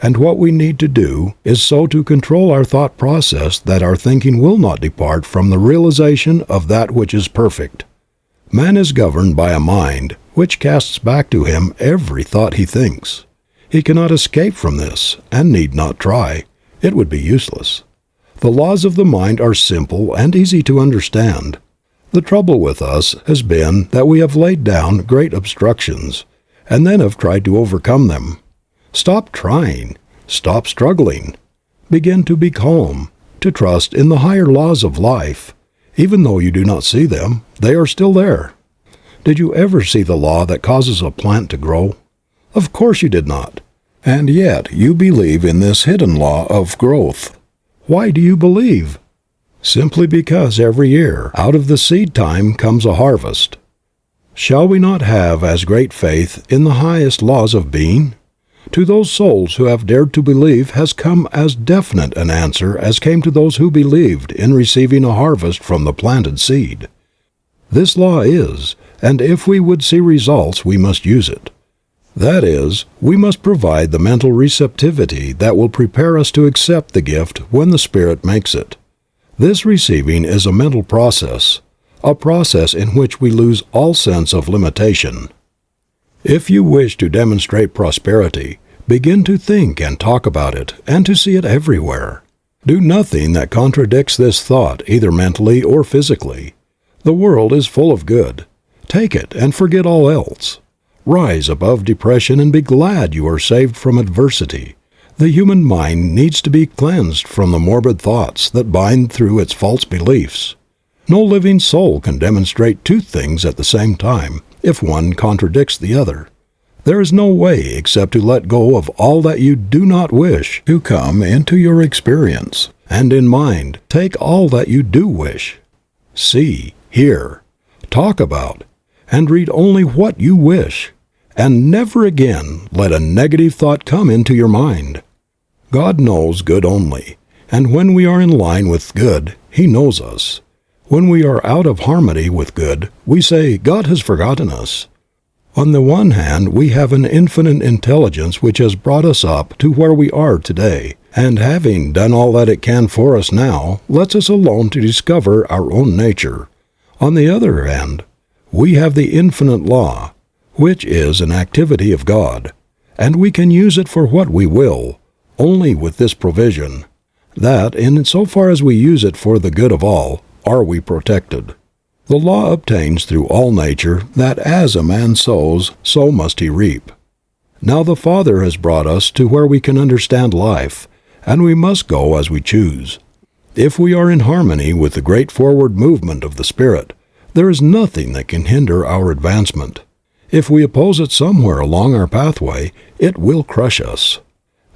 And what we need to do is so to control our thought process that our thinking will not depart from the realization of that which is perfect. Man is governed by a mind which casts back to him every thought he thinks. He cannot escape from this, and need not try. It would be useless. The laws of the mind are simple and easy to understand. The trouble with us has been that we have laid down great obstructions, and then have tried to overcome them. Stop trying. Stop struggling. Begin to be calm, to trust in the higher laws of life. Even though you do not see them, they are still there. Did you ever see the law that causes a plant to grow? Of course you did not. And yet you believe in this hidden law of growth. Why do you believe? Simply because every year out of the seed time comes a harvest. Shall we not have as great faith in the highest laws of being? To those souls who have dared to believe has come as definite an answer as came to those who believed in receiving a harvest from the planted seed. This law is, and if we would see results we must use it. That is, we must provide the mental receptivity that will prepare us to accept the gift when the Spirit makes it. This receiving is a mental process, a process in which we lose all sense of limitation. If you wish to demonstrate prosperity, begin to think and talk about it, and to see it everywhere. Do nothing that contradicts this thought, either mentally or physically. The world is full of good. Take it and forget all else. Rise above depression and be glad you are saved from adversity. The human mind needs to be cleansed from the morbid thoughts that bind through its false beliefs. No living soul can demonstrate two things at the same time, if one contradicts the other. There is no way except to let go of all that you do not wish to come into your experience, and in mind take all that you do wish. See, hear, talk about, and read only what you wish, and never again let a negative thought come into your mind. God knows good only, and when we are in line with good, He knows us. When we are out of harmony with good, we say, God has forgotten us. On the one hand, we have an infinite intelligence which has brought us up to where we are today, and having done all that it can for us now, lets us alone to discover our own nature. On the other hand, we have the infinite law, which is an activity of God, and we can use it for what we will, only with this provision, that in so far as we use it for the good of all, are we protected. The law obtains through all nature that as a man sows, so must he reap. Now the Father has brought us to where we can understand life, and we must go as we choose. If we are in harmony with the great forward movement of the Spirit, there is nothing that can hinder our advancement. If we oppose it somewhere along our pathway, it will crush us.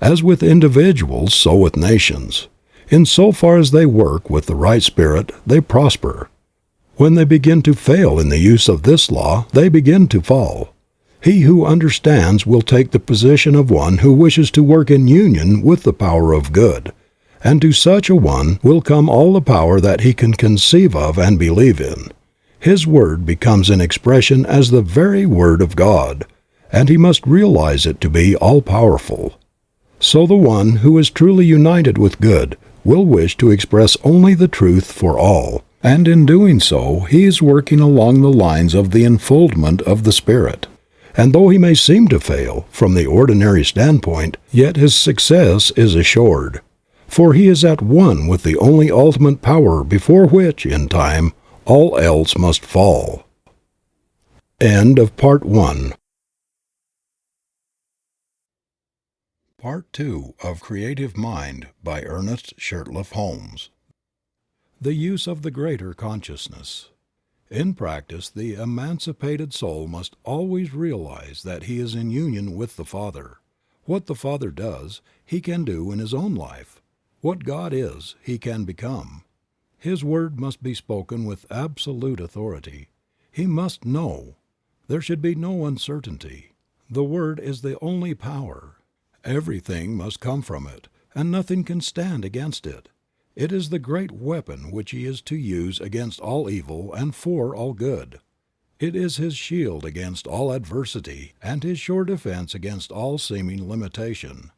As with individuals, so with nations. In so far as they work with the right spirit, they prosper. When they begin to fail in the use of this law, they begin to fall. He who understands will take the position of one who wishes to work in union with the power of good, and to such a one will come all the power that he can conceive of and believe in. His word becomes an expression as the very word of God, and he must realize it to be all-powerful. So the one who is truly united with good will wish to express only the truth for all, and in doing so he is working along the lines of the enfoldment of the Spirit. And though he may seem to fail from the ordinary standpoint, yet his success is assured, for he is at one with the only ultimate power before which, in time, all else must fall. End of Part 1. Part 2 of Creative Mind by Earnest Shurtleff Holmes. The use of the greater consciousness. In practice, the emancipated soul must always realize that he is in union with the Father. What the Father does, he can do in his own life. What God is, he can become. His word must be spoken with absolute authority. He must know. There should be no uncertainty. The word is the only power. Everything must come from it, and nothing can stand against it. It is the great weapon which he is to use against all evil and for all good. It is his shield against all adversity and his sure defense against all seeming limitation.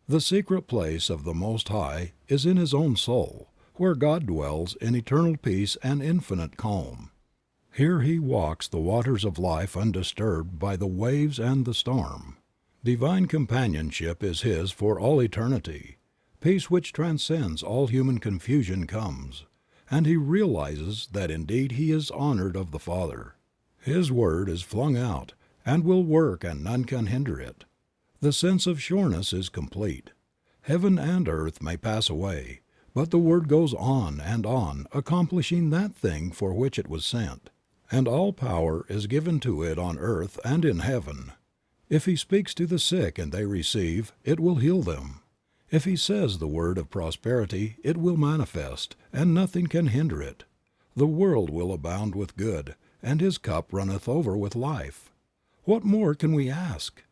The secret place of the Most High is in his own soul, where God dwells in eternal peace and infinite calm. Here he walks the waters of life undisturbed by the waves and the storm. Divine companionship is his for all eternity. Peace which transcends all human confusion comes, and he realizes that indeed he is honored of the Father. His word is flung out, and will work and none can hinder it. The sense of sureness is complete. Heaven and earth may pass away, but the word goes on, accomplishing that thing for which it was sent, and all power is given to it on earth and in heaven. If he speaks to the sick and they receive, it will heal them. If he says the word of prosperity, it will manifest, and nothing can hinder it. The world will abound with good, and his cup runneth over with life. What more can we ask?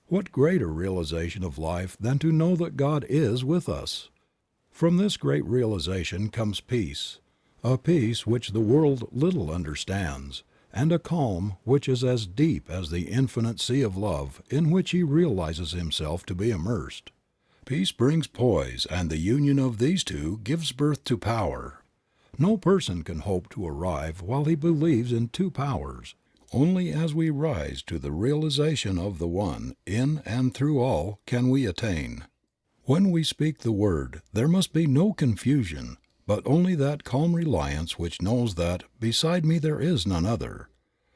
What greater realization of life than to know that God is with us? From this great realization comes peace, a peace which the world little understands, and a calm which is as deep as the infinite sea of love in which he realizes himself to be immersed. Peace brings poise, and the union of these two gives birth to power. No person can hope to arrive while he believes in two powers. Only as we rise to the realization of the one, in and through all, can we attain. When we speak the word, there must be no confusion, but only that calm reliance which knows that beside me there is none other.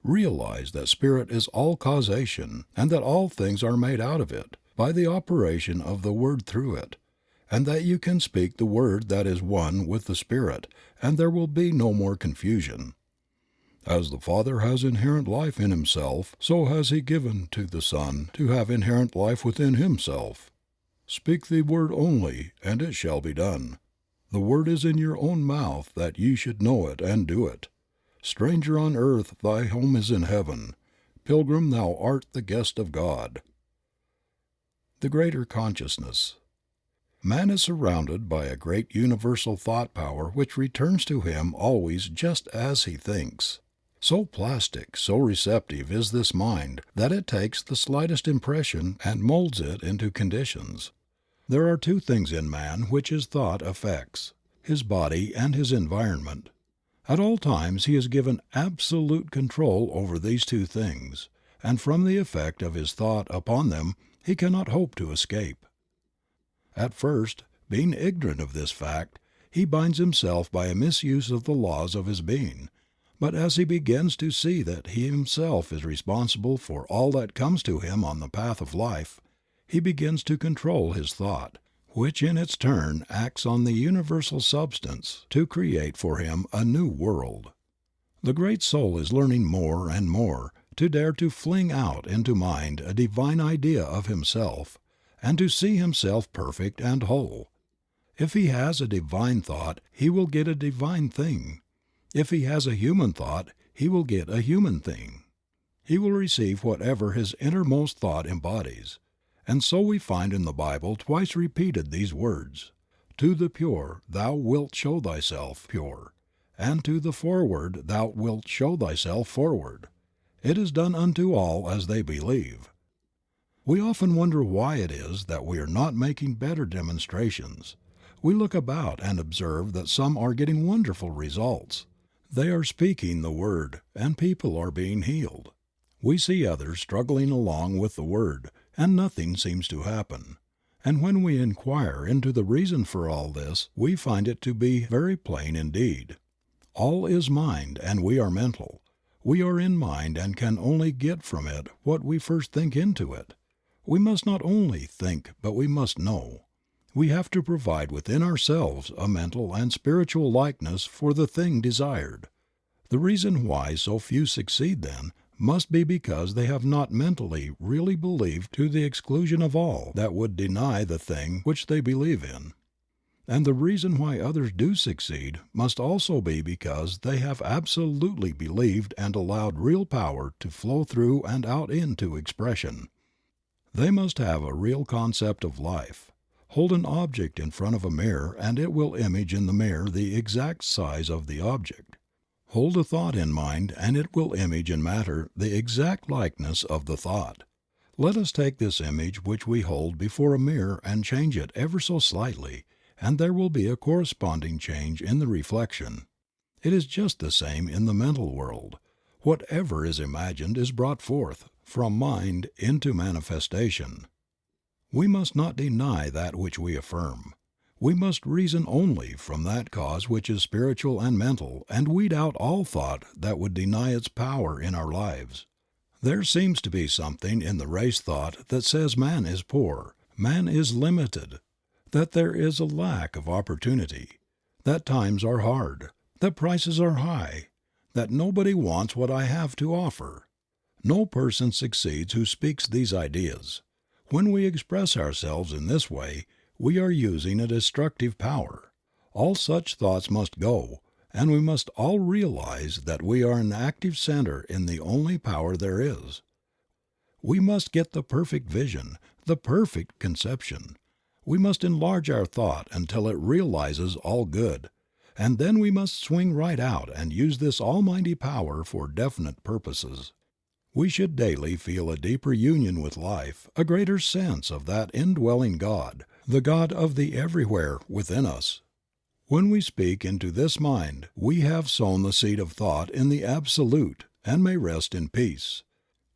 Realize that Spirit is all causation, and that all things are made out of it, by the operation of the Word through it, and that you can speak the Word that is one with the Spirit, and there will be no more confusion. As the Father has inherent life in Himself, so has He given to the Son to have inherent life within Himself. Speak the Word only, and it shall be done. The word is in your own mouth that ye should know it and do it. Stranger on earth, thy home is in heaven. Pilgrim, thou art the guest of God. The greater consciousness. Man is surrounded by a great universal thought power which returns to him always just as he thinks. So plastic, so receptive is this mind that it takes the slightest impression and molds it into conditions. There are two things in man which his thought affects, his body and his environment. At all times he is given absolute control over these two things, and from the effect of his thought upon them he cannot hope to escape. At first, being ignorant of this fact, he binds himself by a misuse of the laws of his being, but as he begins to see that he himself is responsible for all that comes to him on the path of life, he begins to control his thought, which in its turn acts on the universal substance to create for him a new world. The great soul is learning more and more to dare to fling out into mind a divine idea of himself, and to see himself perfect and whole. If he has a divine thought, he will get a divine thing. If he has a human thought, he will get a human thing. He will receive whatever his innermost thought embodies. And so we find in the Bible twice repeated these words, "To the pure thou wilt show thyself pure, and to the forward thou wilt show thyself forward. It is done unto all as they believe." We often wonder why it is that we are not making better demonstrations. We look about and observe that some are getting wonderful results. They are speaking the word, and people are being healed. We see others struggling along with the word, and nothing seems to happen. And when we inquire into the reason for all this, we find it to be very plain indeed. All is mind, and we are mental. We are in mind and can only get from it what we first think into it. We must not only think, but we must know. We have to provide within ourselves a mental and spiritual likeness for the thing desired. The reason why so few succeed, then, must be because they have not mentally really believed to the exclusion of all that would deny the thing which they believe in. And the reason why others do succeed must also be because they have absolutely believed and allowed real power to flow through and out into expression. They must have a real concept of life. Hold an object in front of a mirror and it will image in the mirror the exact size of the object. Hold a thought in mind and it will image in matter the exact likeness of the thought. Let us take this image which we hold before a mirror and change it ever so slightly, and there will be a corresponding change in the reflection. It is just the same in the mental world. Whatever is imagined is brought forth from mind into manifestation. We must not deny that which we affirm. We must reason only from that cause which is spiritual and mental and weed out all thought that would deny its power in our lives. There seems to be something in the race thought that says man is poor, man is limited, that there is a lack of opportunity, that times are hard, that prices are high, that nobody wants what I have to offer. No person succeeds who speaks these ideas. When we express ourselves in this way, we are using a destructive power. All such thoughts must go, and we must all realize that we are an active center in the only power there is. We must get the perfect vision, the perfect conception. We must enlarge our thought until it realizes all good, and then we must swing right out and use this almighty power for definite purposes. We should daily feel a deeper union with life, a greater sense of that indwelling God, the God of the everywhere within us. When we speak into this mind, we have sown the seed of thought in the Absolute and may rest in peace.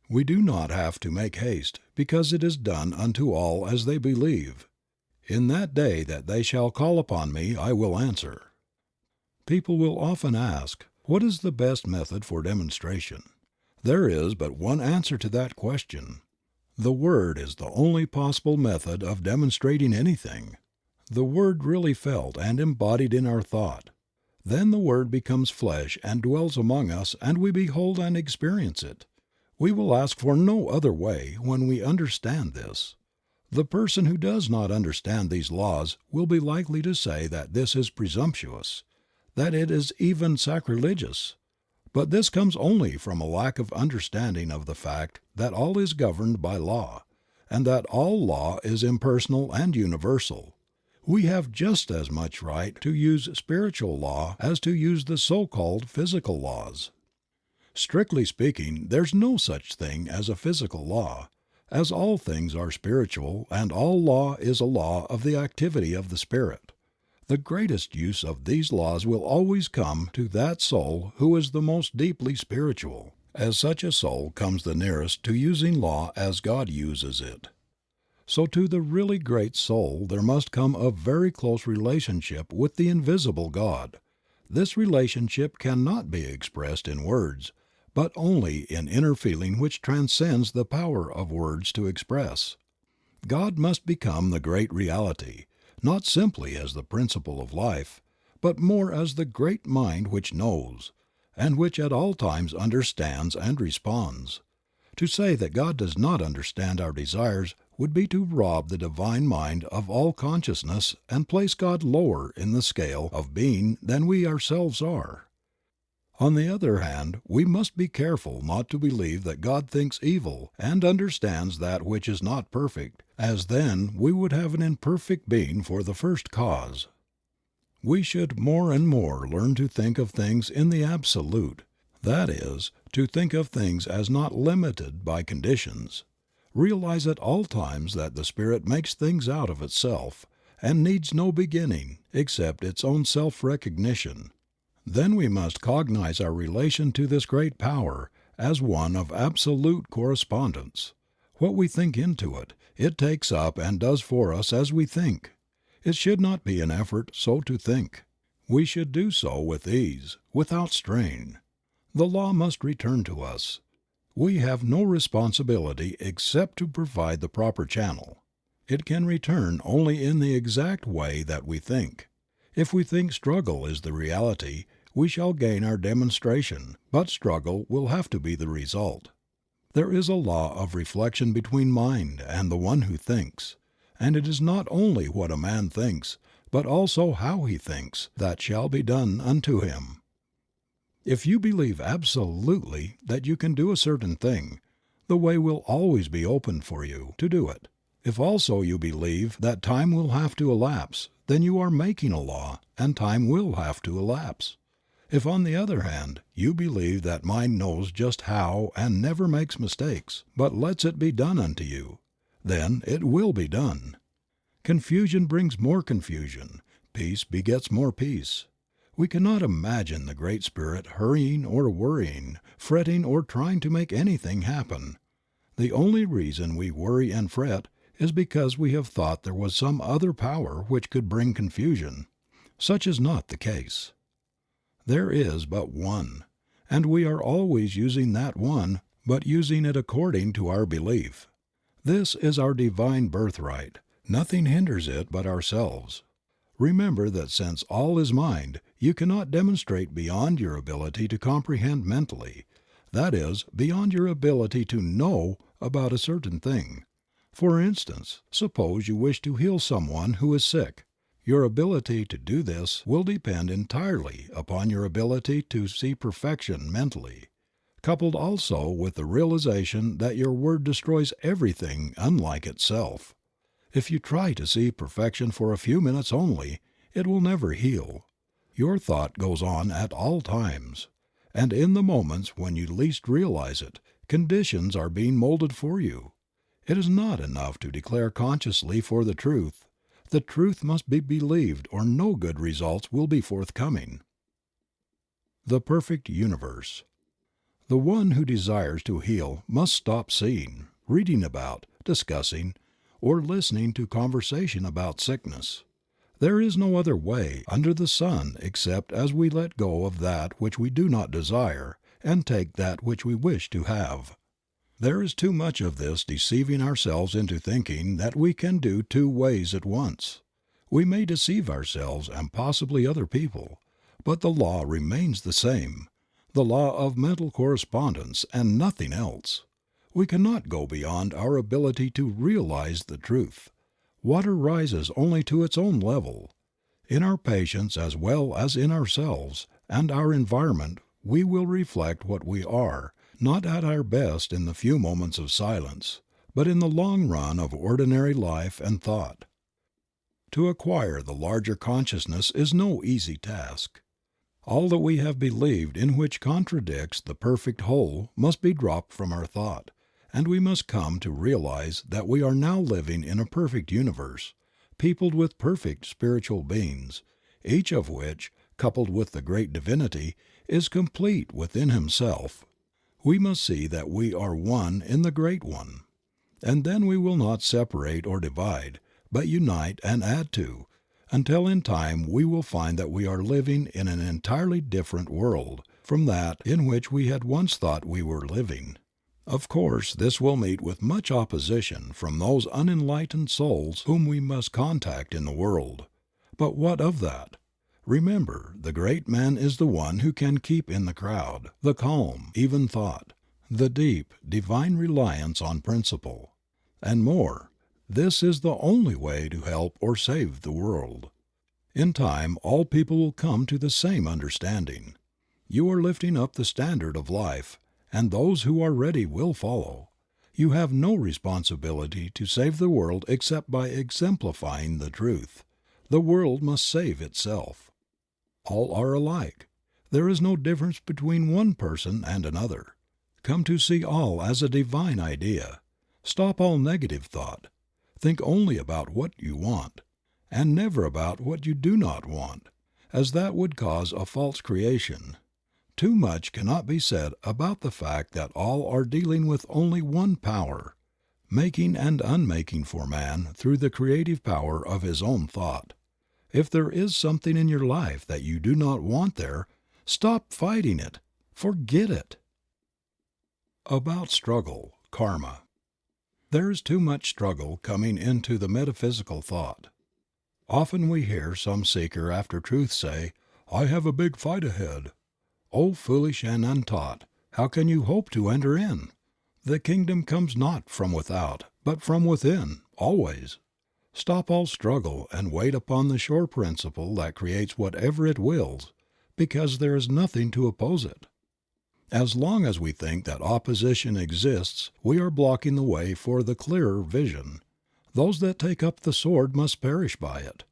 We do not have to make haste, because it is done unto all as they believe. In that day that they shall call upon me, I will answer. People will often ask, what is the best method for demonstration? There is but one answer to that question. The Word is the only possible method of demonstrating anything. The Word really felt and embodied in our thought. Then the Word becomes flesh and dwells among us and we behold and experience it. We will ask for no other way when we understand this. The person who does not understand these laws will be likely to say that this is presumptuous, that it is even sacrilegious. But this comes only from a lack of understanding of the fact that all is governed by law, and that all law is impersonal and universal. We have just as much right to use spiritual law as to use the so-called physical laws. Strictly speaking, there's no such thing as a physical law, as all things are spiritual and all law is a law of the activity of the Spirit. The greatest use of these laws will always come to that soul who is the most deeply spiritual, as such a soul comes the nearest to using law as God uses it. So to the really great soul there must come a very close relationship with the invisible God. This relationship cannot be expressed in words, but only in inner feeling which transcends the power of words to express. God must become the great reality, not simply as the principle of life, but more as the great mind which knows, and which at all times understands and responds. To say that God does not understand our desires would be to rob the divine mind of all consciousness and place God lower in the scale of being than we ourselves are. On the other hand, we must be careful not to believe that God thinks evil and understands that which is not perfect, as then we would have an imperfect being for the first cause. We should more and more learn to think of things in the absolute, that is, to think of things as not limited by conditions. Realize at all times that the Spirit makes things out of itself and needs no beginning except its own self-recognition. Then we must cognize our relation to this great power as one of absolute correspondence. What we think into it, it takes up and does for us as we think. It should not be an effort so to think. We should do so with ease, without strain. The law must return to us. We have no responsibility except to provide the proper channel. It can return only in the exact way that we think. If we think struggle is the reality, we shall gain our demonstration, but struggle will have to be the result. There is a law of reflection between mind and the one who thinks, and it is not only what a man thinks, but also how he thinks, that shall be done unto him. If you believe absolutely that you can do a certain thing, the way will always be open for you to do it. If also you believe that time will have to elapse, then you are making a law, and time will have to elapse. If, on the other hand, you believe that mind knows just how and never makes mistakes, but lets it be done unto you, then it will be done. Confusion brings more confusion. Peace begets more peace. We cannot imagine the Great Spirit hurrying or worrying, fretting or trying to make anything happen. The only reason we worry and fret is because we have thought there was some other power which could bring confusion. Such is not the case. There is but one, and we are always using that one, but using it according to our belief. This is our divine birthright. Nothing hinders it but ourselves. Remember that since all is mind, you cannot demonstrate beyond your ability to comprehend mentally, that is, beyond your ability to know about a certain thing. For instance, suppose you wish to heal someone who is sick. Your ability to do this will depend entirely upon your ability to see perfection mentally, coupled also with the realization that your word destroys everything unlike itself. If you try to see perfection for a few minutes only, it will never heal. Your thought goes on at all times, and in the moments when you least realize it, conditions are being molded for you. It is not enough to declare consciously for the truth. The truth must be believed or no good results will be forthcoming. The perfect universe. The one who desires to heal must stop seeing, reading about, discussing, or listening to conversation about sickness. There is no other way under the sun except as we let go of that which we do not desire and take that which we wish to have. There is too much of this deceiving ourselves into thinking that we can do two ways at once. We may deceive ourselves and possibly other people, but the law remains the same, the law of mental correspondence and nothing else. We cannot go beyond our ability to realize the truth. Water rises only to its own level. In our patients as well as in ourselves and our environment we will reflect what we are, not at our best in the few moments of silence, but in the long run of ordinary life and thought. To acquire the larger consciousness is no easy task. All that we have believed in which contradicts the perfect whole must be dropped from our thought, and we must come to realize that we are now living in a perfect universe, peopled with perfect spiritual beings, each of which, coupled with the great divinity, is complete within himself. We must see that we are one in the Great One, and then we will not separate or divide, but unite and add to, until in time we will find that we are living in an entirely different world from that in which we had once thought we were living. Of course, this will meet with much opposition from those unenlightened souls whom we must contact in the world. But what of that? Remember, the great man is the one who can keep in the crowd the calm, even thought, the deep, divine reliance on principle. And more, this is the only way to help or save the world. In time, all people will come to the same understanding. You are lifting up the standard of life, and those who are ready will follow. You have no responsibility to save the world except by exemplifying the truth. The world must save itself. All are alike. There is no difference between one person and another. Come to see all as a divine idea. Stop all negative thought. Think only about what you want, and never about what you do not want, as that would cause a false creation. Too much cannot be said about the fact that all are dealing with only one power, making and unmaking for man through the creative power of his own thought. If there is something in your life that you do not want there, stop fighting it. Forget it. About struggle, karma. There is too much struggle coming into the metaphysical thought. Often we hear some seeker after truth say, "I have a big fight ahead." O foolish and untaught, how can you hope to enter in? The kingdom comes not from without, but from within, always. Stop all struggle and wait upon the sure principle that creates whatever it wills, because there is nothing to oppose it. As long as we think that opposition exists, we are blocking the way for the clearer vision. Those that take up the sword must perish by it,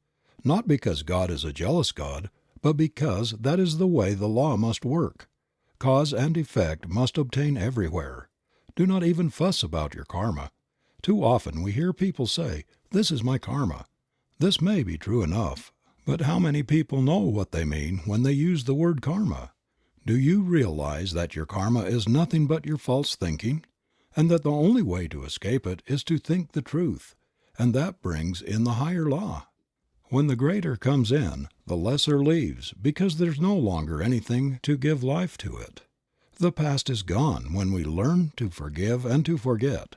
not because God is a jealous God, but because that is the way the law must work. Cause and effect must obtain everywhere. Do not even fuss about your karma. Too often we hear people say, "This is my karma." This may be true enough, but how many people know what they mean when they use the word karma? Do you realize that your karma is nothing but your false thinking, and that the only way to escape it is to think the truth, and that brings in the higher law? When the greater comes in, the lesser leaves, because there's no longer anything to give life to it. The past is gone when we learn to forgive and to forget.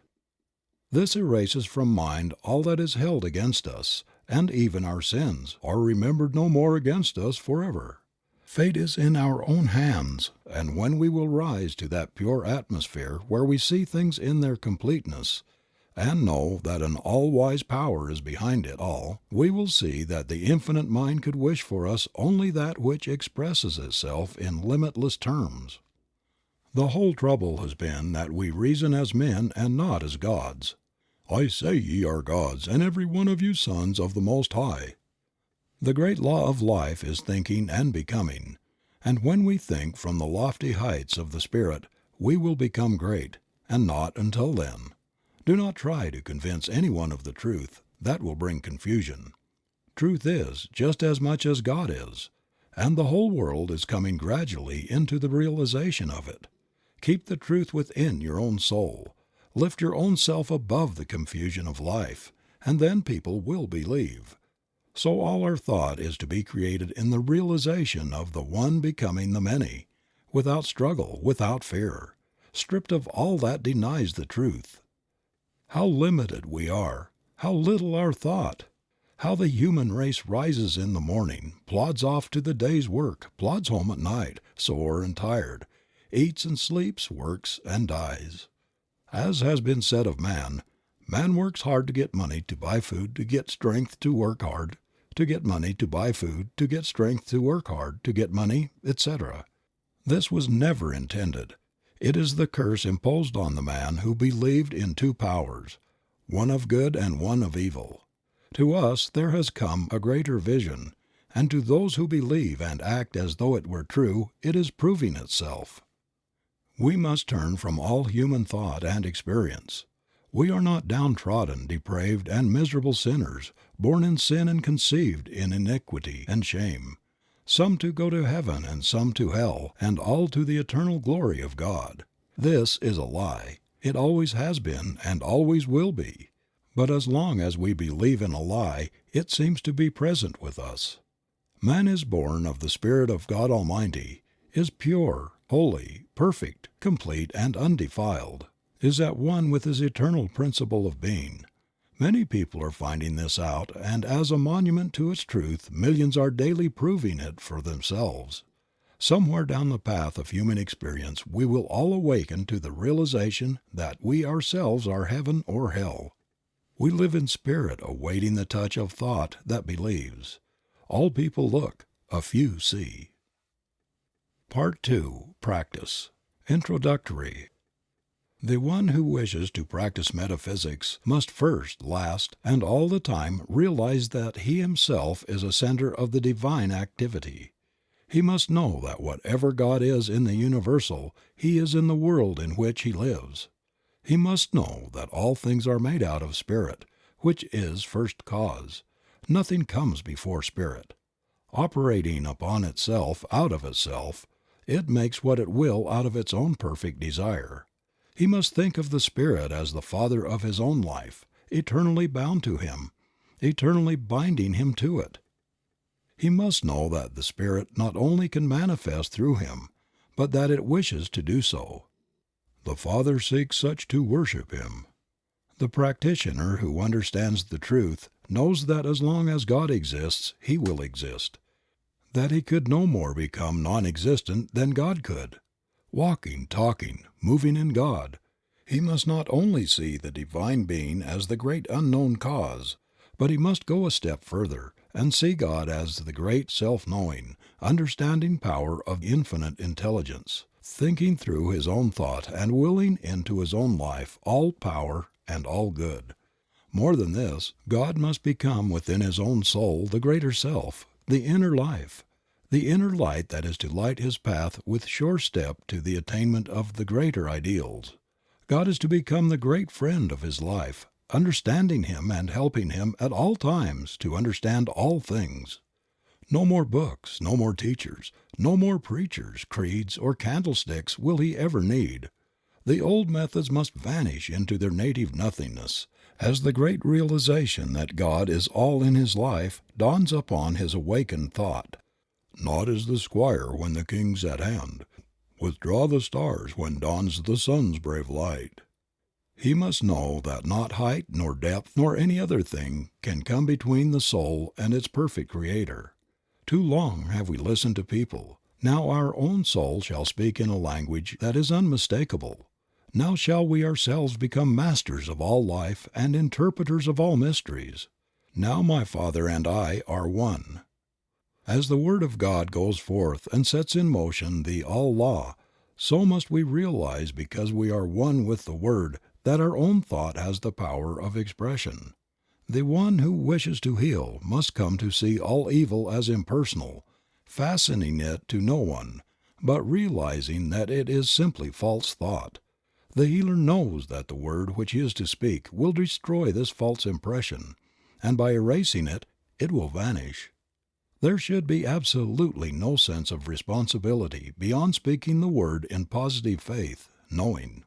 This erases from mind all that is held against us, and even our sins are remembered no more against us forever. Fate is in our own hands, and when we will rise to that pure atmosphere where we see things in their completeness, and know that an all-wise power is behind it all, we will see that the infinite mind could wish for us only that which expresses itself in limitless terms. The whole trouble has been that we reason as men and not as gods. "I say ye are gods, and every one of you sons of the Most High." The great law of life is thinking and becoming, and when we think from the lofty heights of the Spirit we will become great, and not until then. Do not try to convince anyone of the truth. That will bring confusion. Truth is just as much as God is, and the whole world is coming gradually into the realization of it. Keep the truth within your own soul. Lift your own self above the confusion of life, and then people will believe. So all our thought is to be created in the realization of the one becoming the many, without struggle, without fear, stripped of all that denies the truth. How limited we are, how little our thought, how the human race rises in the morning, plods off to the day's work, plods home at night, sore and tired, eats and sleeps, works and dies. As has been said of man, man works hard to get money to buy food, to get strength to work hard, to get money to buy food, to get strength to work hard, to get money, etc. This was never intended. It is the curse imposed on the man who believed in two powers, one of good and one of evil. To us there has come a greater vision, and to those who believe and act as though it were true, it is proving itself. We must turn from all human thought and experience. We are not downtrodden, depraved, and miserable sinners, born in sin and conceived in iniquity and shame, some to go to heaven and some to hell, and all to the eternal glory of God. This is a lie. It always has been and always will be. But as long as we believe in a lie, it seems to be present with us. Man is born of the Spirit of God Almighty, is pure, holy, perfect, complete, and undefiled, is at one with his eternal principle of being. Many people are finding this out, and as a monument to its truth, millions are daily proving it for themselves. Somewhere down the path of human experience we will all awaken to the realization that we ourselves are heaven or hell. We live in spirit, awaiting the touch of thought that believes. All people look, a few see. Part 2. Practice. Introductory. The one who wishes to practice metaphysics must first, last, and all the time realize that he himself is a center of the divine activity. He must know that whatever God is in the universal, He is in the world in which he lives. He must know that all things are made out of Spirit, which is first cause. Nothing comes before Spirit. Operating upon itself, out of itself, it makes what it will out of its own perfect desire. He must think of the Spirit as the Father of his own life, eternally bound to Him, eternally binding him to it. He must know that the Spirit not only can manifest through him, but that it wishes to do so. The Father seeks such to worship Him. The practitioner who understands the truth knows that as long as God exists, he will exist, that he could no more become non-existent than God could. Walking, talking, moving in God, he must not only see the Divine Being as the great unknown cause, but he must go a step further and see God as the great self-knowing, understanding power of infinite intelligence, thinking through his own thought and willing into his own life all power and all good. More than this, God must become within his own soul the greater self, the inner life, the inner light that is to light his path with sure step to the attainment of the greater ideals. God is to become the great friend of his life, understanding him and helping him at all times to understand all things. No more books, no more teachers, no more preachers, creeds, or candlesticks will he ever need. The old methods must vanish into their native nothingness, as the great realization that God is all in his life dawns upon his awakened thought. Naught is the squire when the king's at hand. Withdraw the stars when dawns the sun's brave light. He must know that not height nor depth nor any other thing can come between the soul and its perfect Creator. Too long have we listened to people. Now our own soul shall speak in a language that is unmistakable. Now shall we ourselves become masters of all life and interpreters of all mysteries. Now my Father and I are one. As the Word of God goes forth and sets in motion the all-law, so must we realize because we are one with the Word that our own thought has the power of expression. The one who wishes to heal must come to see all evil as impersonal, fastening it to no one, but realizing that it is simply false thought. The healer knows that the word which he is to speak will destroy this false impression, and by erasing it, it will vanish. There should be absolutely no sense of responsibility beyond speaking the word in positive faith, knowing.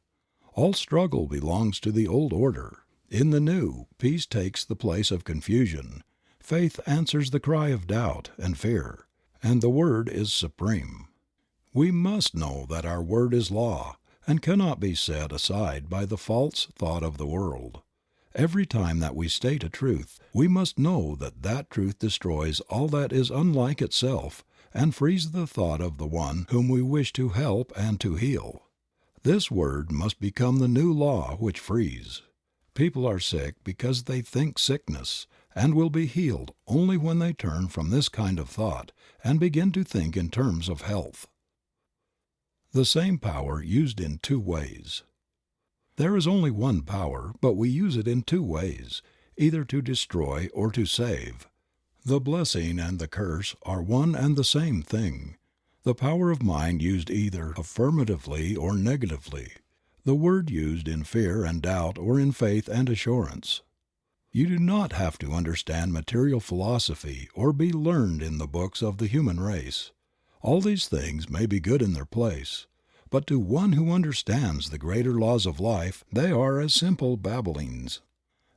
All struggle belongs to the old order. In the new, peace takes the place of confusion. Faith answers the cry of doubt and fear, and the word is supreme. We must know that our word is law, and cannot be set aside by the false thought of the world. Every time that we state a truth, we must know that that truth destroys all that is unlike itself and frees the thought of the one whom we wish to help and to heal. This word must become the new law which frees. People are sick because they think sickness, and will be healed only when they turn from this kind of thought and begin to think in terms of health. The same power used in two ways. There is only one power, but we use it in two ways, either to destroy or to save. The blessing and the curse are one and the same thing. The power of mind used either affirmatively or negatively. The word used in fear and doubt or in faith and assurance. You do not have to understand material philosophy or be learned in the books of the human race. All these things may be good in their place, but to one who understands the greater laws of life they are as simple babblings.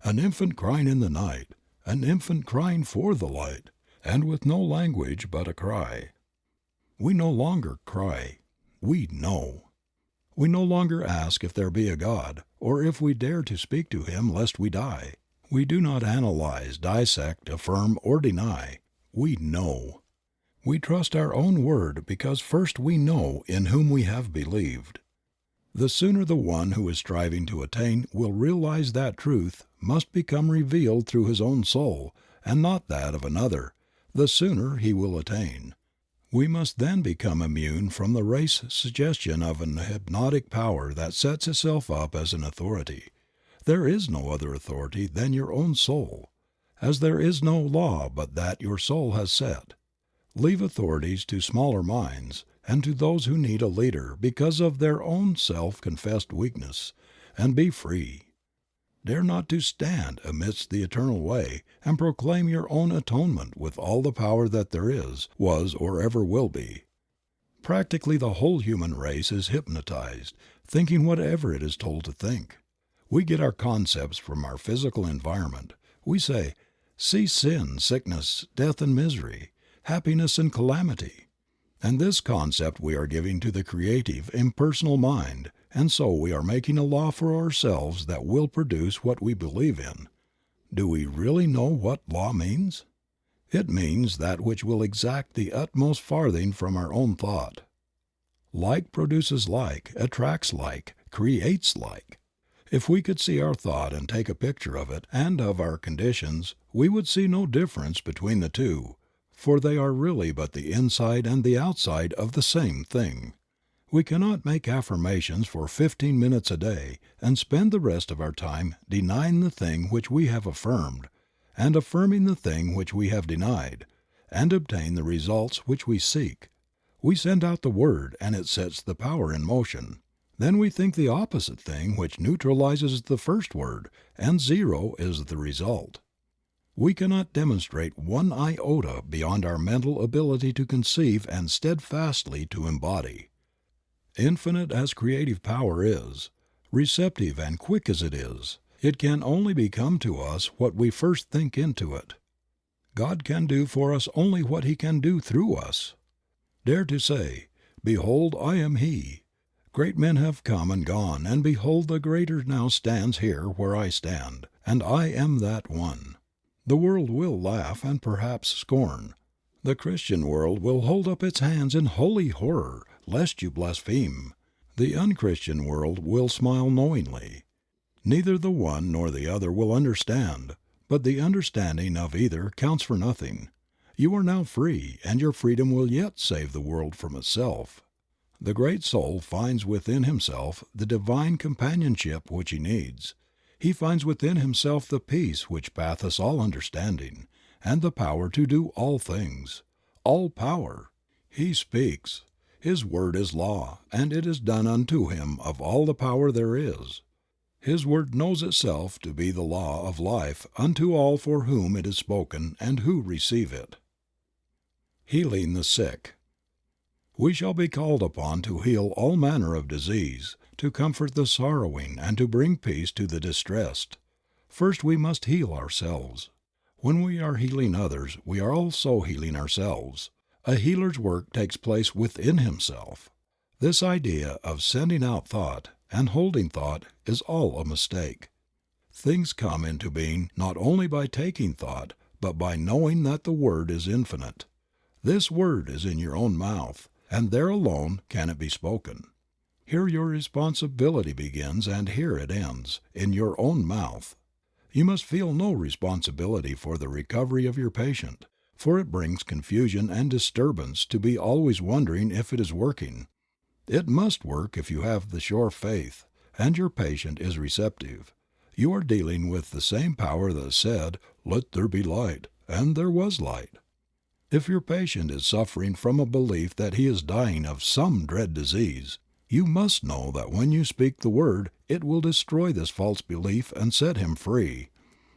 An infant crying in the night, an infant crying for the light, and with no language but a cry. We no longer cry. We know. We no longer ask if there be a God, or if we dare to speak to Him lest we die. We do not analyze, dissect, affirm, or deny. We know. We trust our own word because first we know in whom we have believed. The sooner the one who is striving to attain will realize that truth must become revealed through his own soul and not that of another, the sooner he will attain. We must then become immune from the race suggestion of an hypnotic power that sets itself up as an authority. There is no other authority than your own soul, as there is no law but that your soul has set. Leave authorities to smaller minds and to those who need a leader because of their own self-confessed weakness, and be free. Dare not to stand amidst the eternal way and proclaim your own atonement with all the power that there is, was, or ever will be. Practically the whole human race is hypnotized, thinking whatever it is told to think. We get our concepts from our physical environment. We say, see sin, sickness, death and misery, happiness and calamity. And this concept we are giving to the creative, impersonal mind, and so we are making a law for ourselves that will produce what we believe in. Do we really know what law means? It means that which will exact the utmost farthing from our own thought. Like produces like, attracts like, creates like. If we could see our thought and take a picture of it and of our conditions, we would see no difference between the two, for they are really but the inside and the outside of the same thing. We cannot make affirmations for 15 minutes a day and spend the rest of our time denying the thing which we have affirmed, and affirming the thing which we have denied, and obtain the results which we seek. We send out the word and it sets the power in motion. Then we think the opposite thing which neutralizes the first word, and zero is the result. We cannot demonstrate one iota beyond our mental ability to conceive and steadfastly to embody. Infinite as creative power is, receptive and quick as it can only become to us what we first think into it. God can do for us only what He can do through us. Dare to say, "Behold, I am He." Great men have come and gone, and behold, the greater now stands here where I stand, and I am that one. The world will laugh and perhaps scorn. The Christian world will hold up its hands in holy horror, lest you blaspheme. The unchristian world will smile knowingly. Neither the one nor the other will understand, but the understanding of either counts for nothing. You are now free, and your freedom will yet save the world from itself. The great soul finds within himself the divine companionship which he needs. He finds within himself the peace which passeth all understanding, and the power to do all things. All power. He speaks. His word is law, and it is done unto him of all the power there is. His word knows itself to be the law of life unto all for whom it is spoken and who receive it. Healing the sick. We shall be called upon to heal all manner of disease, to comfort the sorrowing, and to bring peace to the distressed. First we must heal ourselves. When we are healing others, we are also healing ourselves. A healer's work takes place within himself. This idea of sending out thought and holding thought is all a mistake. Things come into being not only by taking thought, but by knowing that the Word is infinite. This Word is in your own mouth, and there alone can it be spoken. Here your responsibility begins and here it ends, in your own mouth. You must feel no responsibility for the recovery of your patient, for it brings confusion and disturbance to be always wondering if it is working. It must work if you have the sure faith, and your patient is receptive. You are dealing with the same power that said, "Let there be light," and there was light. If your patient is suffering from a belief that he is dying of some dread disease, you must know that when you speak the word it will destroy this false belief and set him free.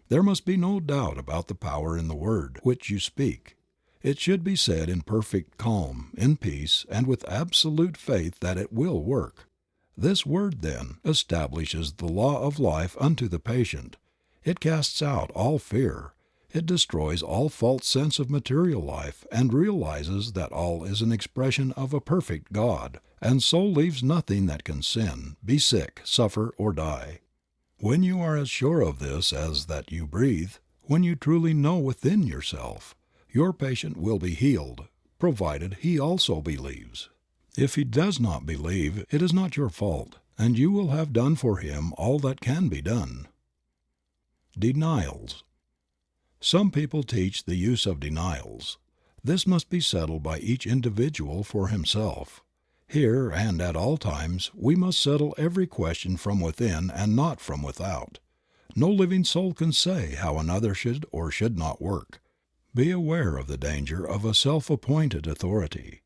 There must be no doubt about the power in the word which you speak. It should be said in perfect calm, in peace, and with absolute faith that it will work. This word, then, establishes the law of life unto the patient. It casts out all fear. It destroys all false sense of material life and realizes that all is an expression of a perfect God, and so leaves nothing that can sin, be sick, suffer, or die. When you are as sure of this as that you breathe, when you truly know within yourself, your patient will be healed, provided he also believes. If he does not believe, it is not your fault, and you will have done for him all that can be done. Denials. Some people teach the use of denials. This must be settled by each individual for himself. Here and at all times we must settle every question from within and not from without. No living soul can say how another should or should not work. Be aware of the danger of a self-appointed authority.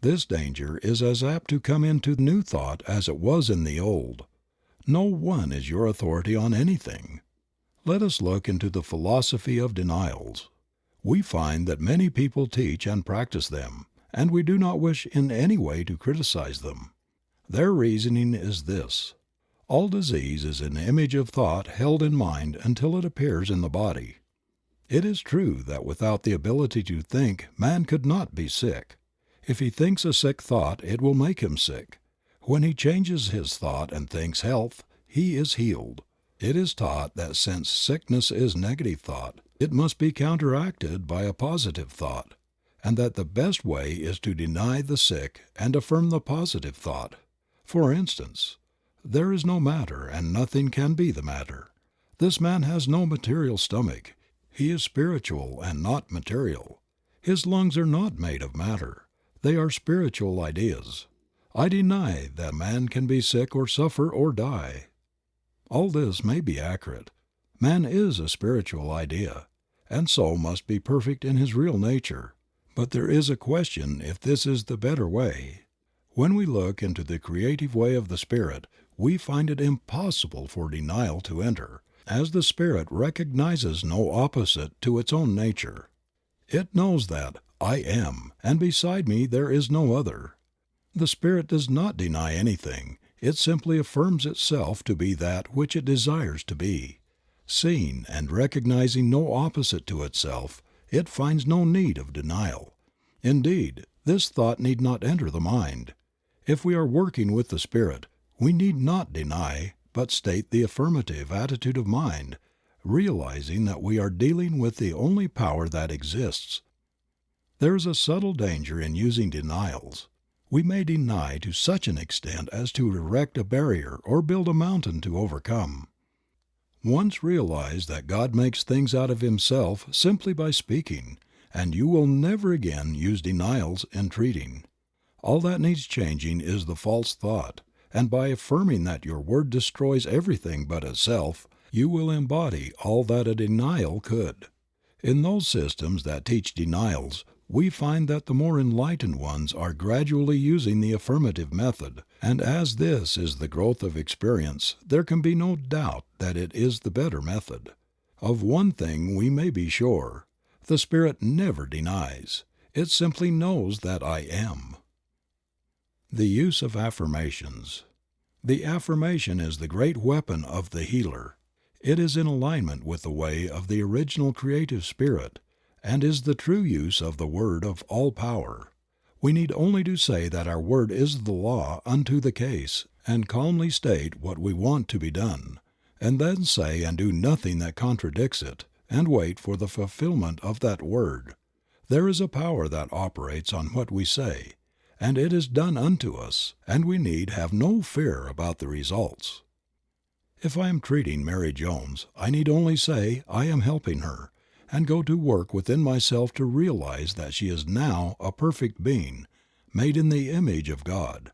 This danger is as apt to come into new thought as it was in the old. No one is your authority on anything. Let us look into the philosophy of denials. We find that many people teach and practice them, and we do not wish in any way to criticize them. Their reasoning is this: all disease is an image of thought held in mind until it appears in the body. It is true that without the ability to think man could not be sick. If he thinks a sick thought it will make him sick. When he changes his thought and thinks health, he is healed. It is taught that since sickness is negative thought, it must be counteracted by a positive thought, and that the best way is to deny the sick and affirm the positive thought. For instance, there is no matter and nothing can be the matter. This man has no material stomach. He is spiritual and not material. His lungs are not made of matter. They are spiritual ideas. I deny that man can be sick or suffer or die. All this may be accurate. Man is a spiritual idea, and so must be perfect in his real nature. But there is a question if this is the better way. When we look into the creative way of the Spirit, we find it impossible for denial to enter, as the Spirit recognizes no opposite to its own nature. It knows that I am, and beside me there is no other. The Spirit does not deny anything. It simply affirms itself to be that which it desires to be. Seeing and recognizing no opposite to itself, it finds no need of denial. Indeed, this thought need not enter the mind. If we are working with the Spirit, we need not deny, but state the affirmative attitude of mind, realizing that we are dealing with the only power that exists. There is a subtle danger in using denials. We may deny to such an extent as to erect a barrier or build a mountain to overcome. Once realize that God makes things out of Himself simply by speaking, and you will never again use denials in treating. All that needs changing is the false thought, and by affirming that your word destroys everything but itself, you will embody all that a denial could. In those systems that teach denials, we find that the more enlightened ones are gradually using the affirmative method, and as this is the growth of experience, there can be no doubt that it is the better method. Of one thing we may be sure: the Spirit never denies. It simply knows that I am. The use of affirmations. The affirmation is the great weapon of the healer. It is in alignment with the way of the original creative spirit, and is the true use of the word of all power. We need only to say that our word is the law unto the case, and calmly state what we want to be done, and then say and do nothing that contradicts it, and wait for the fulfillment of that word. There is a power that operates on what we say, and it is done unto us, and we need have no fear about the results. If I am treating Mary Jones, I need only say I am helping her, and go to work within myself to realize that she is now a perfect being, made in the image of God.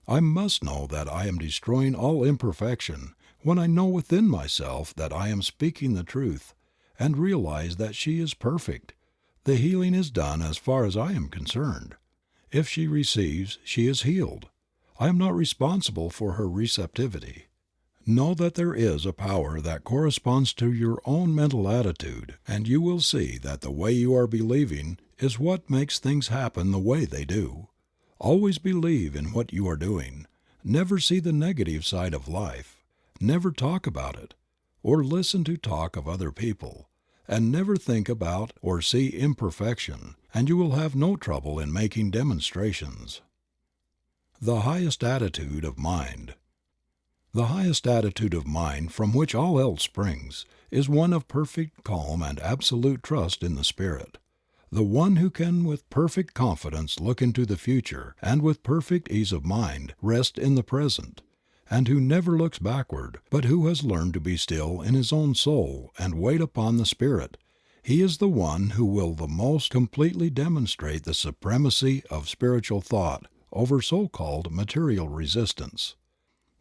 I must know that I am destroying all imperfection when I know within myself that I am speaking the truth, and realize that she is perfect. The healing is done as far as I am concerned. If she receives, she is healed. I am not responsible for her receptivity. Know that there is a power that corresponds to your own mental attitude, and you will see that the way you are believing is what makes things happen the way they do. Always believe in what you are doing. Never see the negative side of life. Never talk about it, or listen to talk of other people, and never think about or see imperfection, and you will have no trouble in making demonstrations. The highest attitude of mind. The highest attitude of mind, from which all else springs, is one of perfect calm and absolute trust in the Spirit. The one who can with perfect confidence look into the future, and with perfect ease of mind rest in the present, and who never looks backward, but who has learned to be still in his own soul and wait upon the Spirit, he is the one who will the most completely demonstrate the supremacy of spiritual thought over so-called material resistance.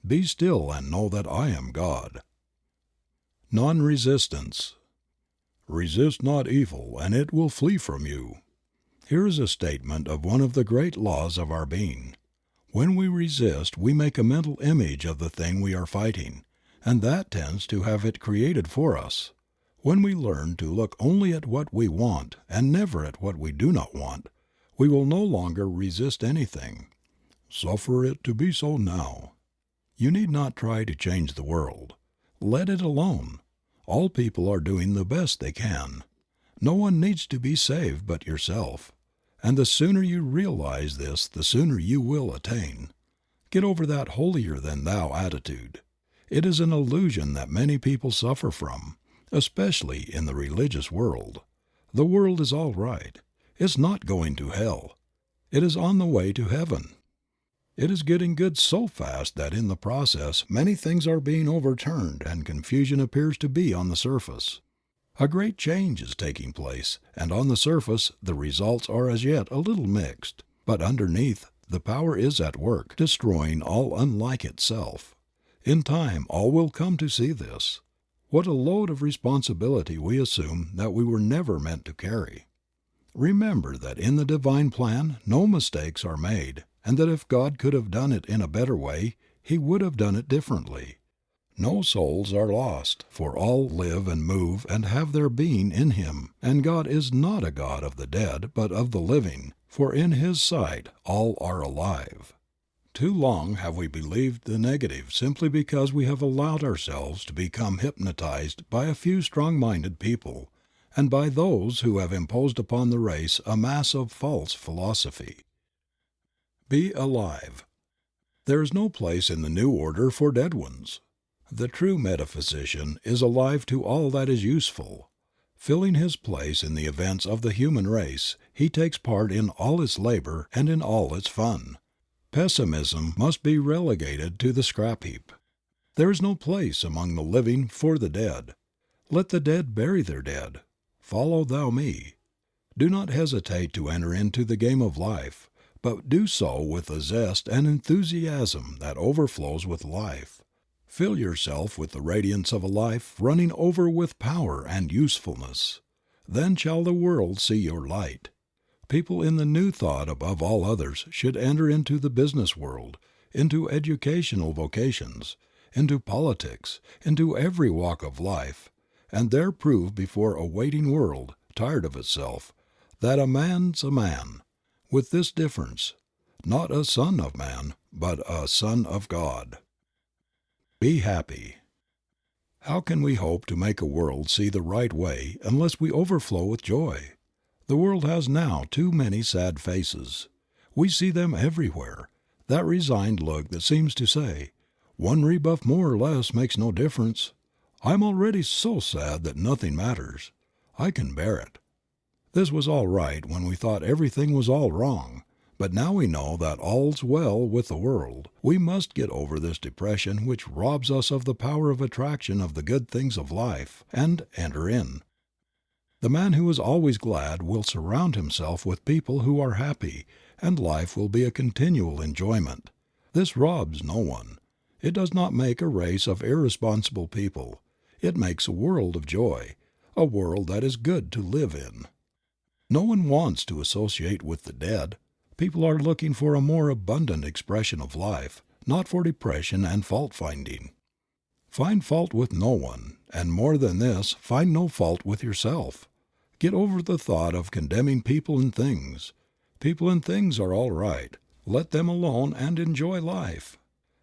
Be still and know that I am God. Non-resistance. Resist not evil, and it will flee from you. Here is a statement of one of the great laws of our being. When we resist, we make a mental image of the thing we are fighting, and that tends to have it created for us. When we learn to look only at what we want and never at what we do not want, we will no longer resist anything. Suffer it to be so now. You need not try to change the world. Let it alone. All people are doing the best they can. No one needs to be saved but yourself. And the sooner you realize this, the sooner you will attain. Get over that holier-than-thou attitude. It is an illusion that many people suffer from, especially in the religious world. The world is all right. It's not going to hell. It is on the way to heaven. It is getting good so fast that in the process many things are being overturned and confusion appears to be on the surface. A great change is taking place, and on the surface the results are as yet a little mixed, but underneath the power is at work, destroying all unlike itself. In time all will come to see this. What a load of responsibility we assume that we were never meant to carry. Remember that in the divine plan no mistakes are made, and that if God could have done it in a better way, He would have done it differently. No souls are lost, for all live and move and have their being in Him, and God is not a God of the dead, but of the living, for in His sight all are alive. Too long have we believed the negative simply because we have allowed ourselves to become hypnotized by a few strong-minded people, and by those who have imposed upon the race a mass of false philosophy. Be alive. There is no place in the new order for dead ones. The true metaphysician is alive to all that is useful. Filling his place in the events of the human race, he takes part in all its labor and in all its fun. Pessimism must be relegated to the scrap heap. There is no place among the living for the dead. Let the dead bury their dead. Follow thou me. Do not hesitate to enter into the game of life, but do so with a zest and enthusiasm that overflows with life. Fill yourself with the radiance of a life running over with power and usefulness. Then shall the world see your light. People in the new thought above all others should enter into the business world, into educational vocations, into politics, into every walk of life, and there prove before a waiting world, tired of itself, that a man's a man, with this difference, not a son of man, but a son of God. Be happy. How can we hope to make a world see the right way unless we overflow with joy? The world has now too many sad faces. We see them everywhere, that resigned look that seems to say, "One rebuff more or less makes no difference. I'm already so sad that nothing matters. I can bear it." This was all right when we thought everything was all wrong, but now we know that all's well with the world. We must get over this depression which robs us of the power of attraction of the good things of life, and enter in. The man who is always glad will surround himself with people who are happy, and life will be a continual enjoyment. This robs no one. It does not make a race of irresponsible people. It makes a world of joy, a world that is good to live in. No one wants to associate with the dead. People are looking for a more abundant expression of life, not for depression and fault-finding. Find fault with no one, and more than this, find no fault with yourself. Get over the thought of condemning people and things. People and things are all right. Let them alone and enjoy life.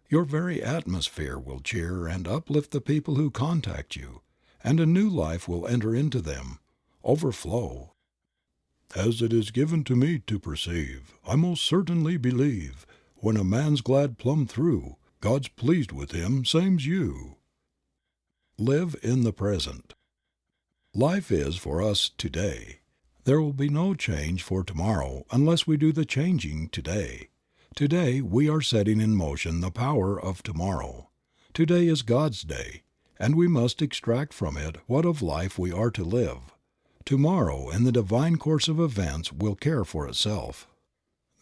Your very atmosphere will cheer and uplift the people who contact you, and a new life will enter into them, overflow. As it is given to me to perceive, I most certainly believe, when a man's glad plumb through, God's pleased with him, same's you. Live in the present. Life is for us today. There will be no change for tomorrow unless we do the changing today. Today we are setting in motion the power of tomorrow. Today is God's day, and we must extract from it what of life we are to live. Tomorrow, in the divine course of events, will care for itself.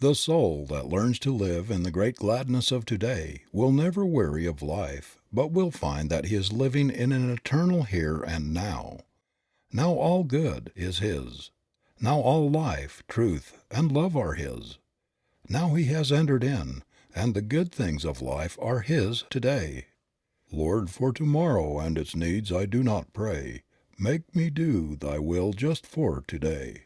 The soul that learns to live in the great gladness of today will never weary of life, but will find that he is living in an eternal here and now. Now all good is his. Now all life, truth, and love are his. Now he has entered in, and the good things of life are his today. Lord, for tomorrow and its needs I do not pray. Make me do thy will just for today.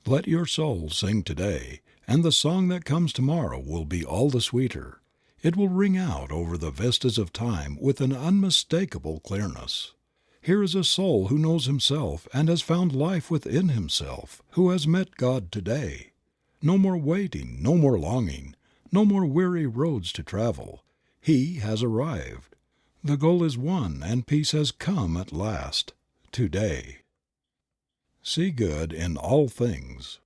Let your soul sing today, and the song that comes tomorrow will be all the sweeter. It will ring out over the vistas of time with an unmistakable clearness. Here is a soul who knows himself and has found life within himself, who has met God today. No more waiting, no more longing, No more weary roads to travel. He has arrived. The goal is won and peace has come at last. Today. See good in all things.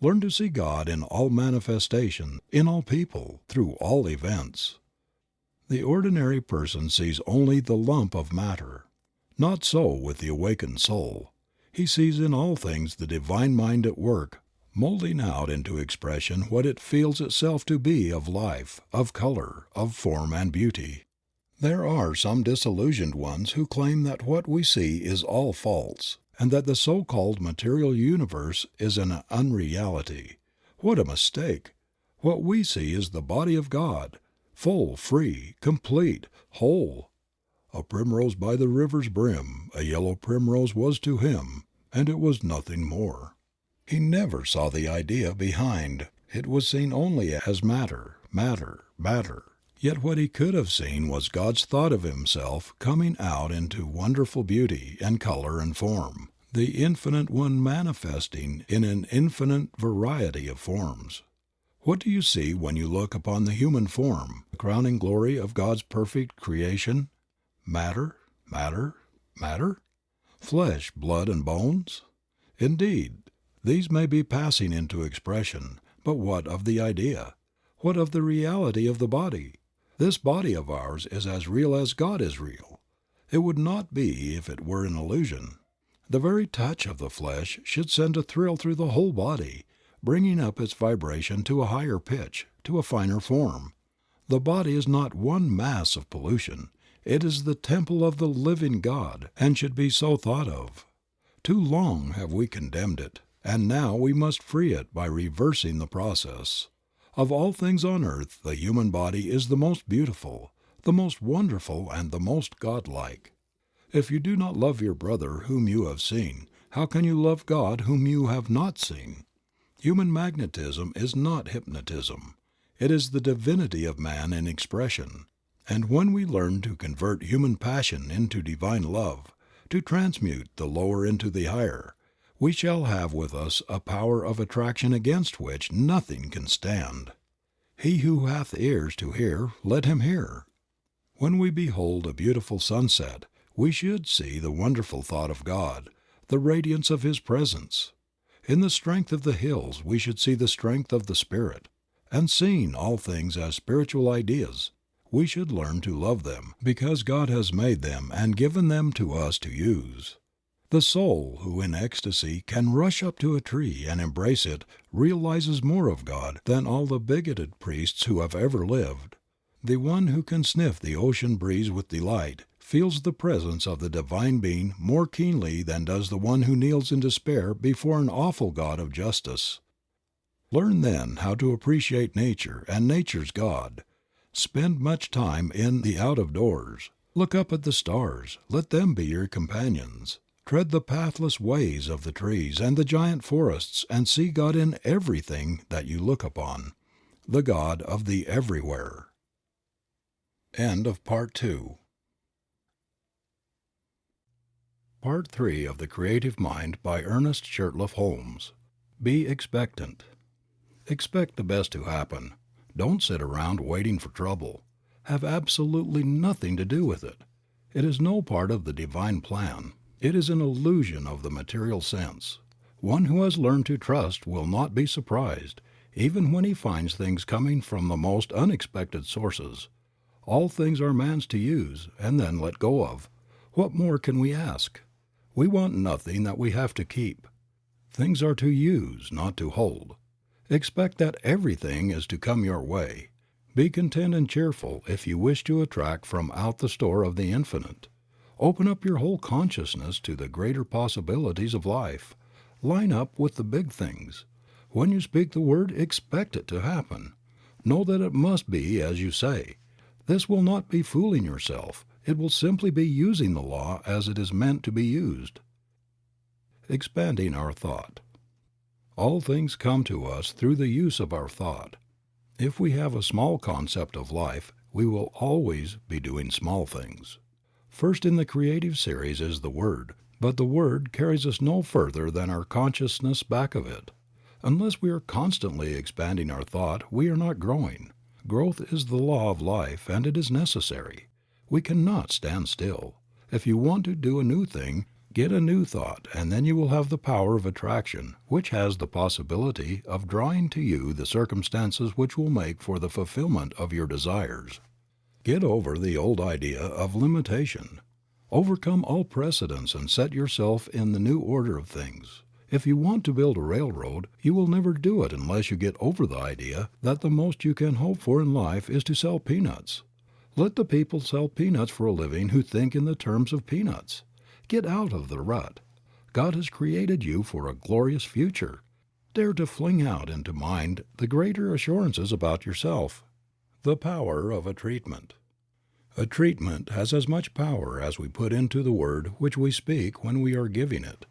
Learn to see God in all manifestation, in all people, through all events. The ordinary person sees only the lump of matter. Not so with the awakened soul. He sees in all things the divine mind at work, molding out into expression what it feels itself to be of life, of color, of form and beauty. There are some disillusioned ones who claim that what we see is all false, and that the so-called material universe is an unreality. What a mistake! What we see is the body of God, full, free, complete, whole. A primrose by the river's brim, a yellow primrose was to him, and it was nothing more. He never saw the idea behind. It was seen only as matter, matter, matter. Yet what he could have seen was God's thought of himself coming out into wonderful beauty and color and form, the infinite one manifesting in an infinite variety of forms. What do you see when you look upon the human form, the crowning glory of God's perfect creation? Matter, matter, matter? Flesh, blood, and bones? Indeed, these may be passing into expression, but what of the idea? What of the reality of the body? This body of ours is as real as God is real. It would not be if it were an illusion. The very touch of the flesh should send a thrill through the whole body, bringing up its vibration to a higher pitch, to a finer form. The body is not one mass of pollution. It is the temple of the living God, and should be so thought of. Too long have we condemned it, and now we must free it by reversing the process. Of all things on earth, the human body is the most beautiful, the most wonderful, and the most godlike. If you do not love your brother whom you have seen, how can you love God whom you have not seen? Human magnetism is not hypnotism. It is the divinity of man in expression. And when we learn to convert human passion into divine love, to transmute the lower into the higher, we shall have with us a power of attraction against which nothing can stand. He who hath ears to hear, let him hear. When we behold a beautiful sunset, we should see the wonderful thought of God, the radiance of His presence. In the strength of the hills we should see the strength of the Spirit, and seeing all things as spiritual ideas, we should learn to love them because God has made them and given them to us to use. The soul who in ecstasy can rush up to a tree and embrace it realizes more of God than all the bigoted priests who have ever lived. The one who can sniff the ocean breeze with delight feels the presence of the Divine Being more keenly than does the one who kneels in despair before an awful God of justice. Learn then how to appreciate nature and nature's God. Spend much time in the out of doors. Look up at the stars. Let them be your companions. Tread the pathless ways of the trees and the giant forests and see God in everything that you look upon, the God of the everywhere. End of Part 2. Part 3 of The Creative Mind by Earnest Shurtleff Holmes. Be expectant. Expect the best to happen. Don't sit around waiting for trouble. Have absolutely nothing to do with it. It is no part of the divine plan. It is an illusion of the material sense. One who has learned to trust will not be surprised, even when he finds things coming from the most unexpected sources. All things are man's to use and then let go of. What more can we ask? We want nothing that we have to keep. Things are to use, not to hold. Expect that everything is to come your way. Be content and cheerful if you wish to attract from out the store of the infinite. Open up your whole consciousness to the greater possibilities of life. Line up with the big things. When you speak the word, expect it to happen. Know that it must be as you say. This will not be fooling yourself. It will simply be using the law as it is meant to be used. Expanding our thought. All things come to us through the use of our thought. If we have a small concept of life, we will always be doing small things. First in the creative series is the Word, but the Word carries us no further than our consciousness back of it. Unless we are constantly expanding our thought, we are not growing. Growth is the law of life, and it is necessary. We cannot stand still. If you want to do a new thing, get a new thought, and then you will have the power of attraction, which has the possibility of drawing to you the circumstances which will make for the fulfillment of your desires. Get over the old idea of limitation. Overcome all precedents and set yourself in the new order of things. If you want to build a railroad, you will never do it unless you get over the idea that the most you can hope for in life is to sell peanuts. Let the people sell peanuts for a living who think in the terms of peanuts. Get out of the rut. God has created you for a glorious future. Dare to fling out into mind the greater assurances about yourself. The power of a treatment. A treatment has as much power as we put into the word which we speak when we are giving it.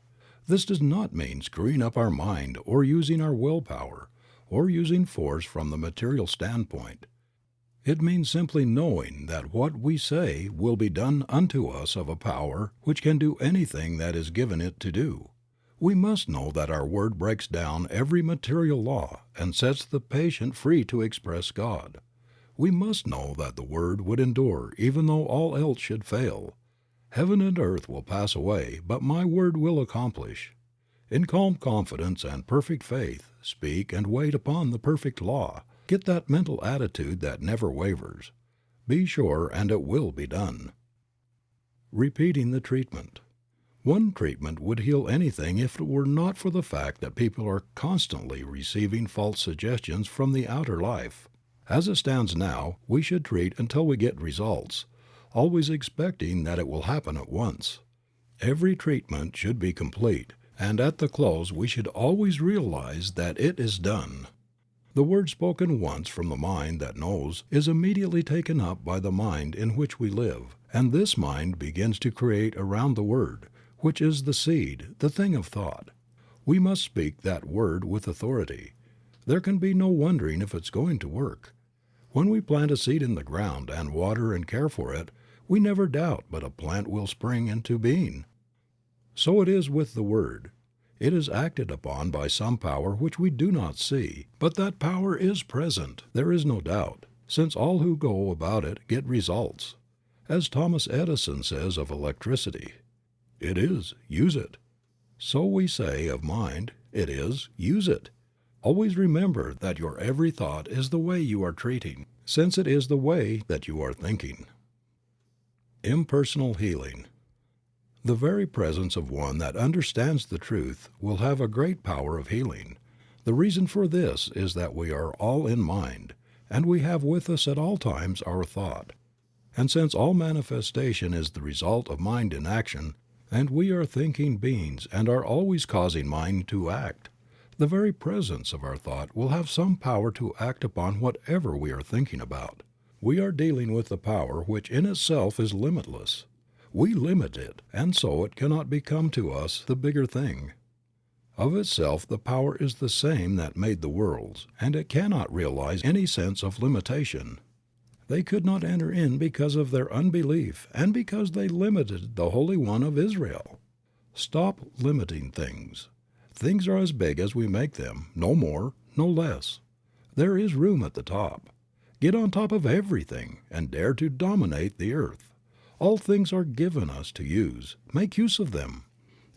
This does not mean screwing up our mind or using our willpower or using force from the material standpoint. It means simply knowing that what we say will be done unto us of a power which can do anything that is given it to do. We must know that our word breaks down every material law and sets the patient free to express God. We must know that the word would endure even though all else should fail. Heaven and earth will pass away, but my word will accomplish. In calm confidence and perfect faith, speak and wait upon the perfect law. Get that mental attitude that never wavers. Be sure and it will be done. Repeating the treatment. One treatment would heal anything if it were not for the fact that people are constantly receiving false suggestions from the outer life. As it stands now, we should treat until we get results, always expecting that it will happen at once. Every treatment should be complete, and at the close we should always realize that it is done. The word spoken once from the mind that knows is immediately taken up by the mind in which we live, and this mind begins to create around the word, which is the seed, the thing of thought. We must speak that word with authority. There can be no wondering if it's going to work. When we plant a seed in the ground and water and care for it, we never doubt but a plant will spring into being. So it is with the word. It is acted upon by some power which we do not see, but that power is present, there is no doubt, since all who go about it get results. As Thomas Edison says of electricity, "It is, use it." So we say of mind, "It is, use it." Always remember that your every thought is the way you are treating, since it is the way that you are thinking. Impersonal healing. The very presence of one that understands the truth will have a great power of healing. The reason for this is that we are all in mind, and we have with us at all times our thought. And since all manifestation is the result of mind in action, and we are thinking beings and are always causing mind to act, the very presence of our thought will have some power to act upon whatever we are thinking about. We are dealing with the power which in itself is limitless. We limit it, and so it cannot become to us the bigger thing. Of itself the power is the same that made the worlds, and it cannot realize any sense of limitation. They could not enter in because of their unbelief and because they limited the Holy One of Israel. Stop limiting things. Things are as big as we make them, no more, no less. There is room at the top. Get on top of everything and dare to dominate the earth. All things are given us to use. Make use of them.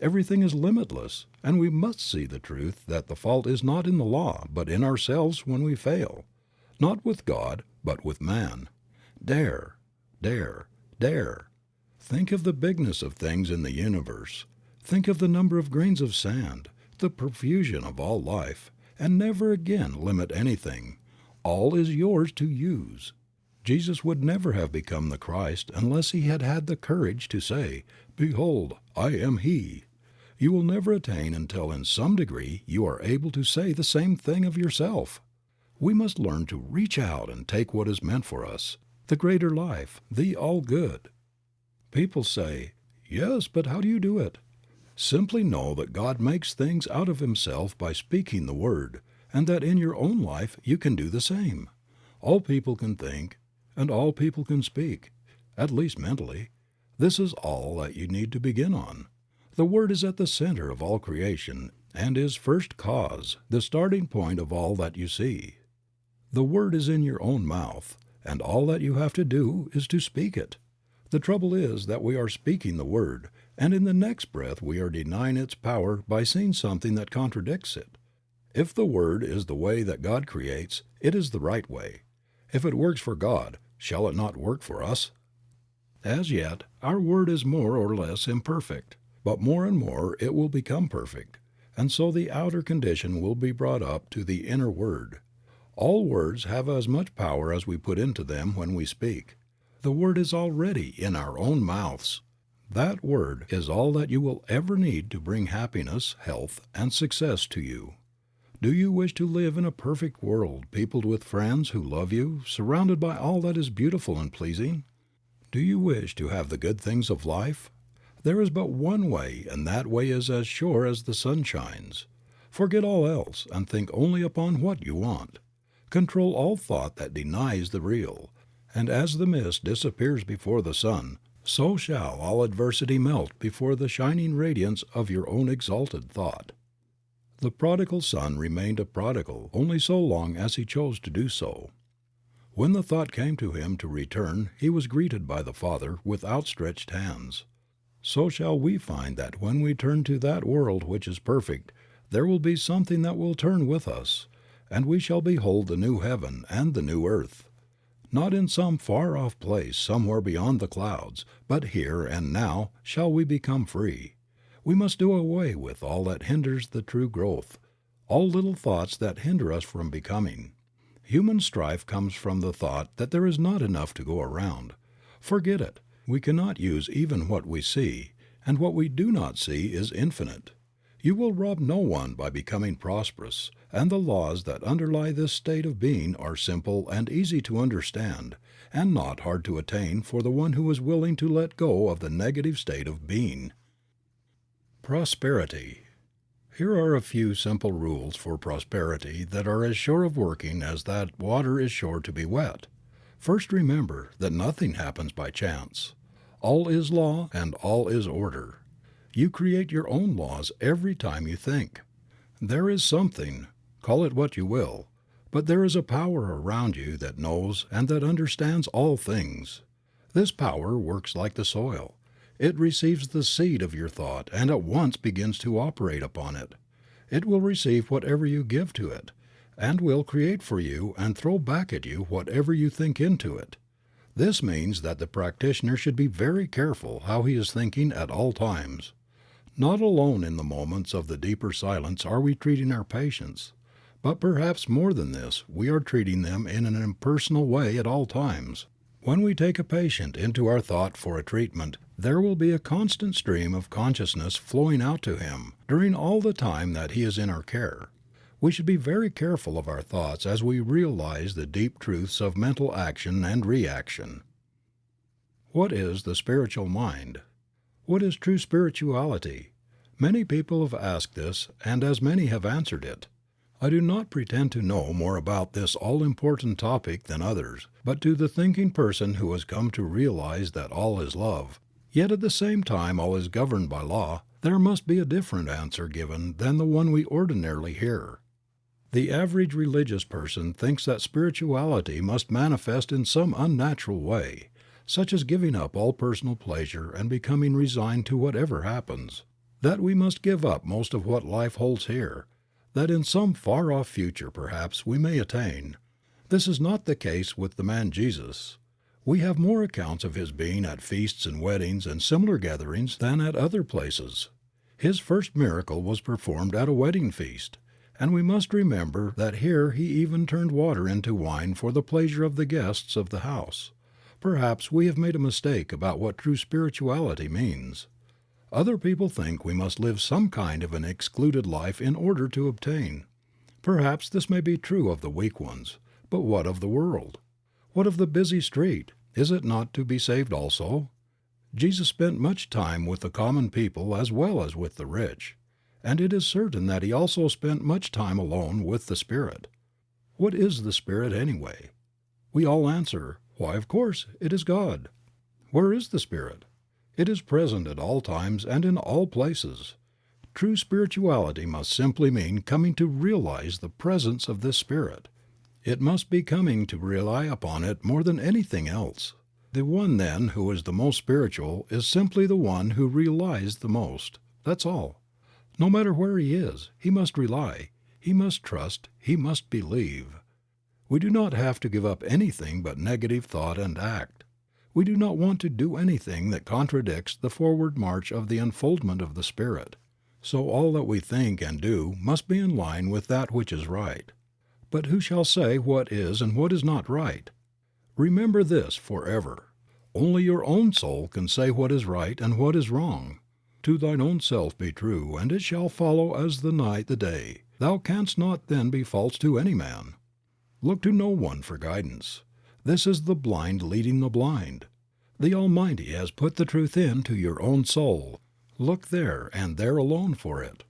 Everything is limitless, and we must see the truth that the fault is not in the law, but in ourselves when we fail. Not with God, but with man. Dare, dare, dare. Think of the bigness of things in the universe. Think of the number of grains of sand, the profusion of all life, and never again limit anything. All is yours to use. Jesus would never have become the Christ unless he had had the courage to say, "Behold, I am he." You will never attain until in some degree you are able to say the same thing of yourself. We must learn to reach out and take what is meant for us, the greater life, the all-good. People say, "Yes, but how do you do it?" Simply know that God makes things out of himself by speaking the word, and that in your own life you can do the same. All people can think, and all people can speak, at least mentally. This is all that you need to begin on. The word is at the center of all creation. and is first cause, the starting point of all that you see. The word is in your own mouth, and all that you have to do is to speak it. The trouble is that we are speaking the word, and in the next breath we are denying its power by seeing something that contradicts it. If the word is the way that God creates, it is the right way. If it works for God, shall it not work for us? As yet, our word is more or less imperfect, but more and more it will become perfect, and so the outer condition will be brought up to the inner word. All words have as much power as we put into them when we speak. The word is already in our own mouths. That word is all that you will ever need to bring happiness, health, and success to you. Do you wish to live in a perfect world, peopled with friends who love you, surrounded by all that is beautiful and pleasing? Do you wish to have the good things of life? There is but one way, and that way is as sure as the sun shines. Forget all else, and think only upon what you want. Control all thought that denies the real, and as the mist disappears before the sun, so shall all adversity melt before the shining radiance of your own exalted thought. The prodigal son remained a prodigal only so long as he chose to do so. When the thought came to him to return, he was greeted by the Father with outstretched hands. So shall we find that when we turn to that world which is perfect, there will be something that will turn with us, and we shall behold the new heaven and the new earth. Not in some far-off place somewhere beyond the clouds, but here and now shall we become free. We must do away with all that hinders the true growth, all little thoughts that hinder us from becoming. Human strife comes from the thought that there is not enough to go around. Forget it. We cannot use even what we see, and what we do not see is infinite. You will rob no one by becoming prosperous, and the laws that underlie this state of being are simple and easy to understand, and not hard to attain for the one who is willing to let go of the negative state of being. Prosperity. Here are a few simple rules for prosperity that are as sure of working as that water is sure to be wet. First, remember that nothing happens by chance. All is law and all is order. You create your own laws every time you think. There is something, call it what you will, but there is a power around you that knows and that understands all things. This power works like the soil. It receives the seed of your thought and at once begins to operate upon it. It will receive whatever you give to it, and will create for you and throw back at you whatever you think into it. This means that the practitioner should be very careful how he is thinking at all times. Not alone in the moments of the deeper silence are we treating our patients, but perhaps more than this, we are treating them in an impersonal way at all times. When we take a patient into our thought for a treatment, there will be a constant stream of consciousness flowing out to him during all the time that he is in our care. We should be very careful of our thoughts as we realize the deep truths of mental action and reaction. What is the spiritual mind? What is true spirituality? Many people have asked this, and as many have answered it. I do not pretend to know more about this all-important topic than others, but to the thinking person who has come to realize that all is love, yet at the same time all is governed by law, there must be a different answer given than the one we ordinarily hear. The average religious person thinks that spirituality must manifest in some unnatural way, such as giving up all personal pleasure and becoming resigned to whatever happens, that we must give up most of what life holds here, that in some far-off future perhaps we may attain. This is not the case with the man Jesus. We have more accounts of his being at feasts and weddings and similar gatherings than at other places. His first miracle was performed at a wedding feast, and we must remember that here he even turned water into wine for the pleasure of the guests of the house. Perhaps we have made a mistake about what true spirituality means. Other people think we must live some kind of an excluded life in order to obtain. Perhaps this may be true of the weak ones, but what of the world? What of the busy street? Is it not to be saved also? Jesus spent much time with the common people as well as with the rich, and it is certain that he also spent much time alone with the Spirit. What is the Spirit anyway? We all answer, why, of course, it is God. Where is the Spirit? It is present at all times and in all places. True spirituality must simply mean coming to realize the presence of this Spirit. It must be coming to rely upon it more than anything else. The one, then, who is the most spiritual is simply the one who relies the most. That's all. No matter where he is, he must rely, he must trust, he must believe. We do not have to give up anything but negative thought and act. We do not want to do anything that contradicts the forward march of the unfoldment of the Spirit. So all that we think and do must be in line with that which is right. But who shall say what is and what is not right? Remember this forever. Only your own soul can say what is right and what is wrong. To thine own self be true, and it shall follow as the night the day. Thou canst not then be false to any man. Look to no one for guidance. This is the blind leading the blind. The Almighty has put the truth into your own soul. Look there and there alone for it.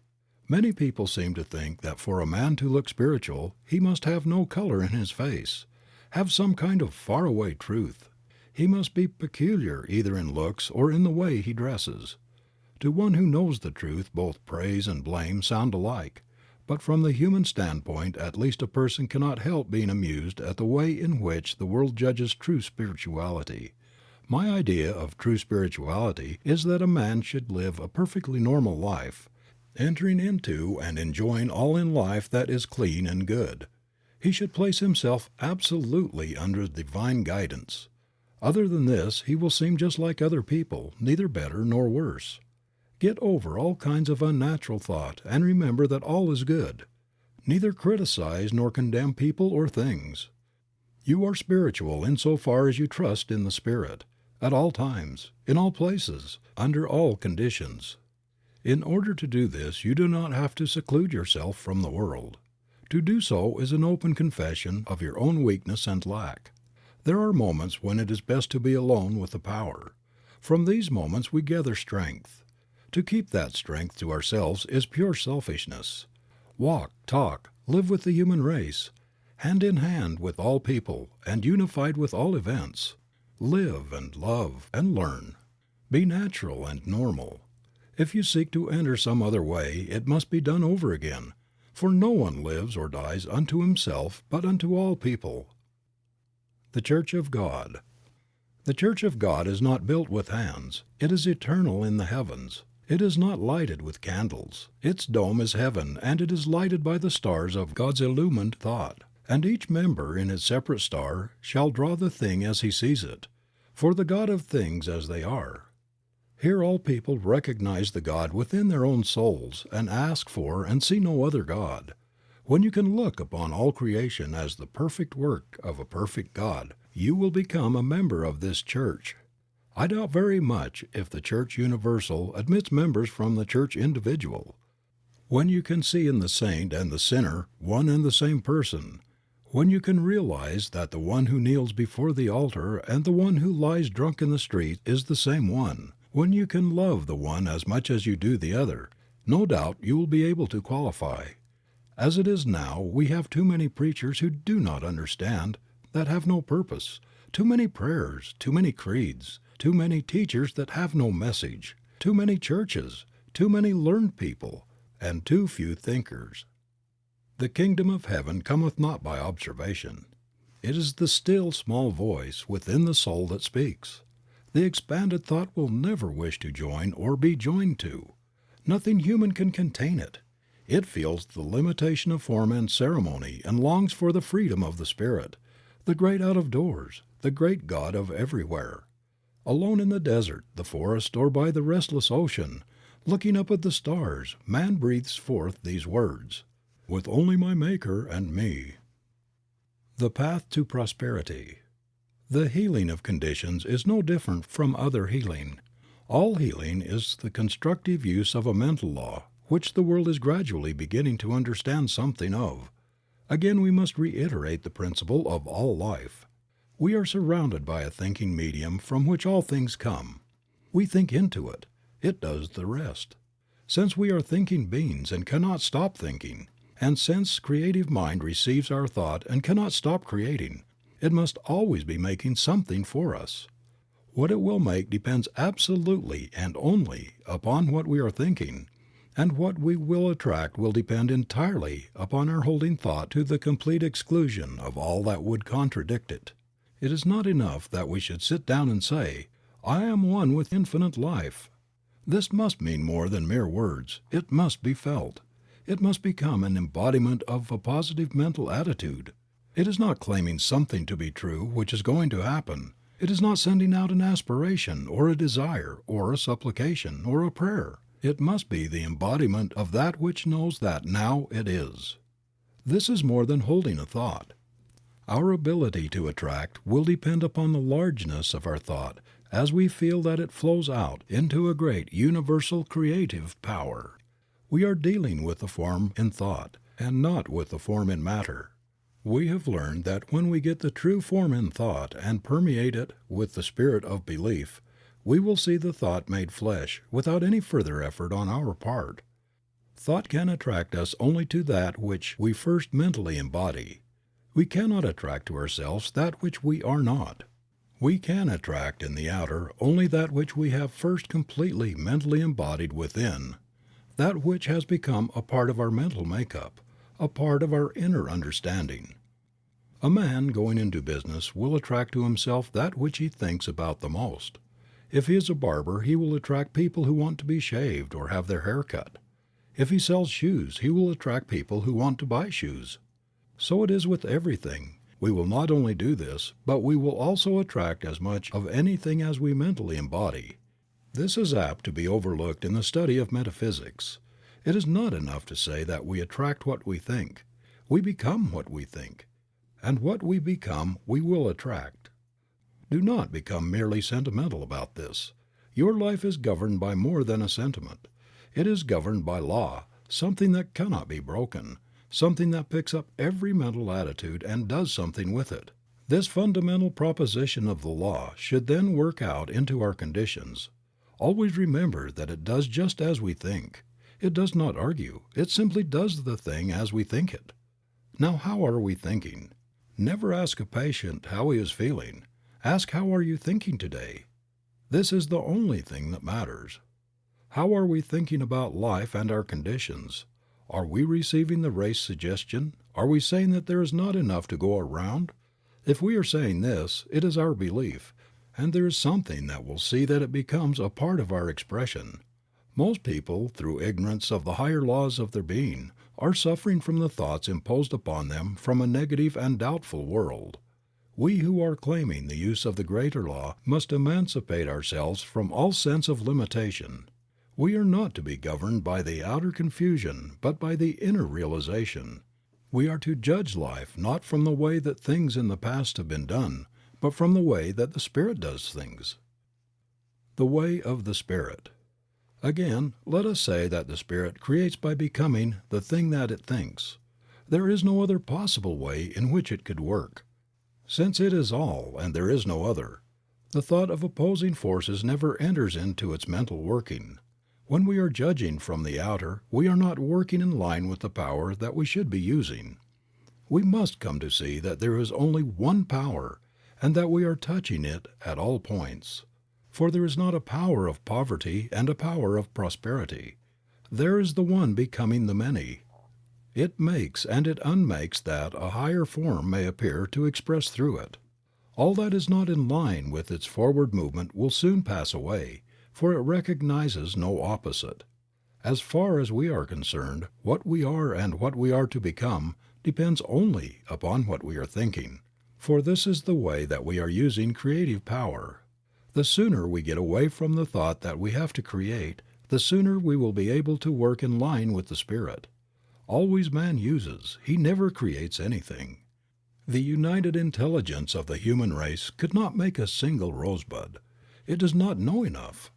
Many people seem to think that for a man to look spiritual, he must have no color in his face, have some kind of faraway truth. He must be peculiar either in looks or in the way he dresses. To one who knows the truth, both praise and blame sound alike, but from the human standpoint at least a person cannot help being amused at the way in which the world judges true spirituality. My idea of true spirituality is that a man should live a perfectly normal life, entering into and enjoying all in life that is clean and good. He should place himself absolutely under divine guidance. Other than this, he will seem just like other people, neither better nor worse. Get over all kinds of unnatural thought and remember that all is good. Neither criticize nor condemn people or things. You are spiritual insofar as you trust in the Spirit, at all times, in all places, under all conditions. In order to do this, you do not have to seclude yourself from the world. To do so is an open confession of your own weakness and lack. There are moments when it is best to be alone with the Power. From these moments we gather strength. To keep that strength to ourselves is pure selfishness. Walk, talk, live with the human race, hand in hand with all people and unified with all events. Live and love and learn. Be natural and normal. If you seek to enter some other way, it must be done over again, for no one lives or dies unto himself, but unto all people. The Church of God. The Church of God is not built with hands. It is eternal in the heavens. It is not lighted with candles. Its dome is heaven, and it is lighted by the stars of God's illumined thought. And each member in his separate star shall draw the thing as he sees it, for the God of things as they are. Here all people recognize the God within their own souls and ask for and see no other God. When you can look upon all creation as the perfect work of a perfect God, you will become a member of this church. I doubt very much if the Church Universal admits members from the Church Individual. When you can see in the saint and the sinner one and the same person, when you can realize that the one who kneels before the altar and the one who lies drunk in the street is the same one, when you can love the one as much as you do the other, no doubt you will be able to qualify. As it is now, we have too many preachers who do not understand, that have no purpose, too many prayers, too many creeds, too many teachers that have no message, too many churches, too many learned people, and too few thinkers. The kingdom of heaven cometh not by observation. It is the still small voice within the soul that speaks. The expanded thought will never wish to join or be joined to. Nothing human can contain it. It feels the limitation of form and ceremony and longs for the freedom of the Spirit, the great out of doors, the great God of everywhere. Alone in the desert, the forest, or by the restless ocean, looking up at the stars, man breathes forth these words, "With only my Maker and me." The path to prosperity. The healing of conditions is no different from other healing. All healing is the constructive use of a mental law, which the world is gradually beginning to understand something of. Again we must reiterate the principle of all life. We are surrounded by a thinking medium from which all things come. We think into it. It does the rest. Since we are thinking beings and cannot stop thinking, and since creative mind receives our thought and cannot stop creating, it must always be making something for us. What it will make depends absolutely and only upon what we are thinking, And what we will attract will depend entirely upon our holding thought to the complete exclusion of all that would contradict it. It is not enough that we should sit down and say, "I am one with infinite life." This must mean more than mere words. It must be felt. It must become an embodiment of a positive mental attitude. It is not claiming something to be true which is going to happen. It is not sending out an aspiration or a desire or a supplication or a prayer. It must be the embodiment of that which knows that now it is. This is more than holding a thought. Our ability to attract will depend upon the largeness of our thought as we feel that it flows out into a great universal creative power. We are dealing with the form in thought and not with the form in matter. We have learned that when we get the true form in thought and permeate it with the spirit of belief, we will see the thought made flesh without any further effort on our part. Thought can attract us only to that which we first mentally embody. We cannot attract to ourselves that which we are not. We can attract in the outer only that which we have first completely mentally embodied within, that which has become a part of our mental makeup, a part of our inner understanding. A man going into business will attract to himself that which he thinks about the most. If he is a barber, he will attract people who want to be shaved or have their hair cut. If he sells shoes, he will attract people who want to buy shoes. So it is with everything. We will not only do this, but we will also attract as much of anything as we mentally embody. This is apt to be overlooked in the study of metaphysics. It is not enough to say that we attract what we think. We become what we think. And what we become, we will attract. Do not become merely sentimental about this. Your life is governed by more than a sentiment. It is governed by law, something that cannot be broken, something that picks up every mental attitude and does something with it. This fundamental proposition of the law should then work out into our conditions. Always remember that it does just as we think. It does not argue. It simply does the thing as we think it. Now, how are we thinking? Never ask a patient how he is feeling. Ask, how are you thinking today? This is the only thing that matters. How are we thinking about life and our conditions? Are we receiving the race suggestion? Are we saying that there is not enough to go around? If we are saying this, it is our belief, and there is something that will see that it becomes a part of our expression. Most people, through ignorance of the higher laws of their being, are suffering from the thoughts imposed upon them from a negative and doubtful world. We who are claiming the use of the greater law must emancipate ourselves from all sense of limitation. We are not to be governed by the outer confusion, but by the inner realization. We are to judge life not from the way that things in the past have been done, but from the way that the Spirit does things. The way of the Spirit. Again, let us say that the Spirit creates by becoming the thing that it thinks. There is no other possible way in which it could work. Since it is all and there is no other, the thought of opposing forces never enters into its mental working. When we are judging from the outer, we are not working in line with the power that we should be using. We must come to see that there is only one power, and that we are touching it at all points. For there is not a power of poverty and a power of prosperity. There is the one becoming the many. It makes and it unmakes that a higher form may appear to express through it. All that is not in line with its forward movement will soon pass away, for it recognizes no opposite. As far as we are concerned, what we are and what we are to become depends only upon what we are thinking, for this is the way that we are using creative power. The sooner we get away from the thought that we have to create, the sooner we will be able to work in line with the Spirit. Always man uses, he never creates anything. The united intelligence of the human race could not make a single rosebud. It does not know enough.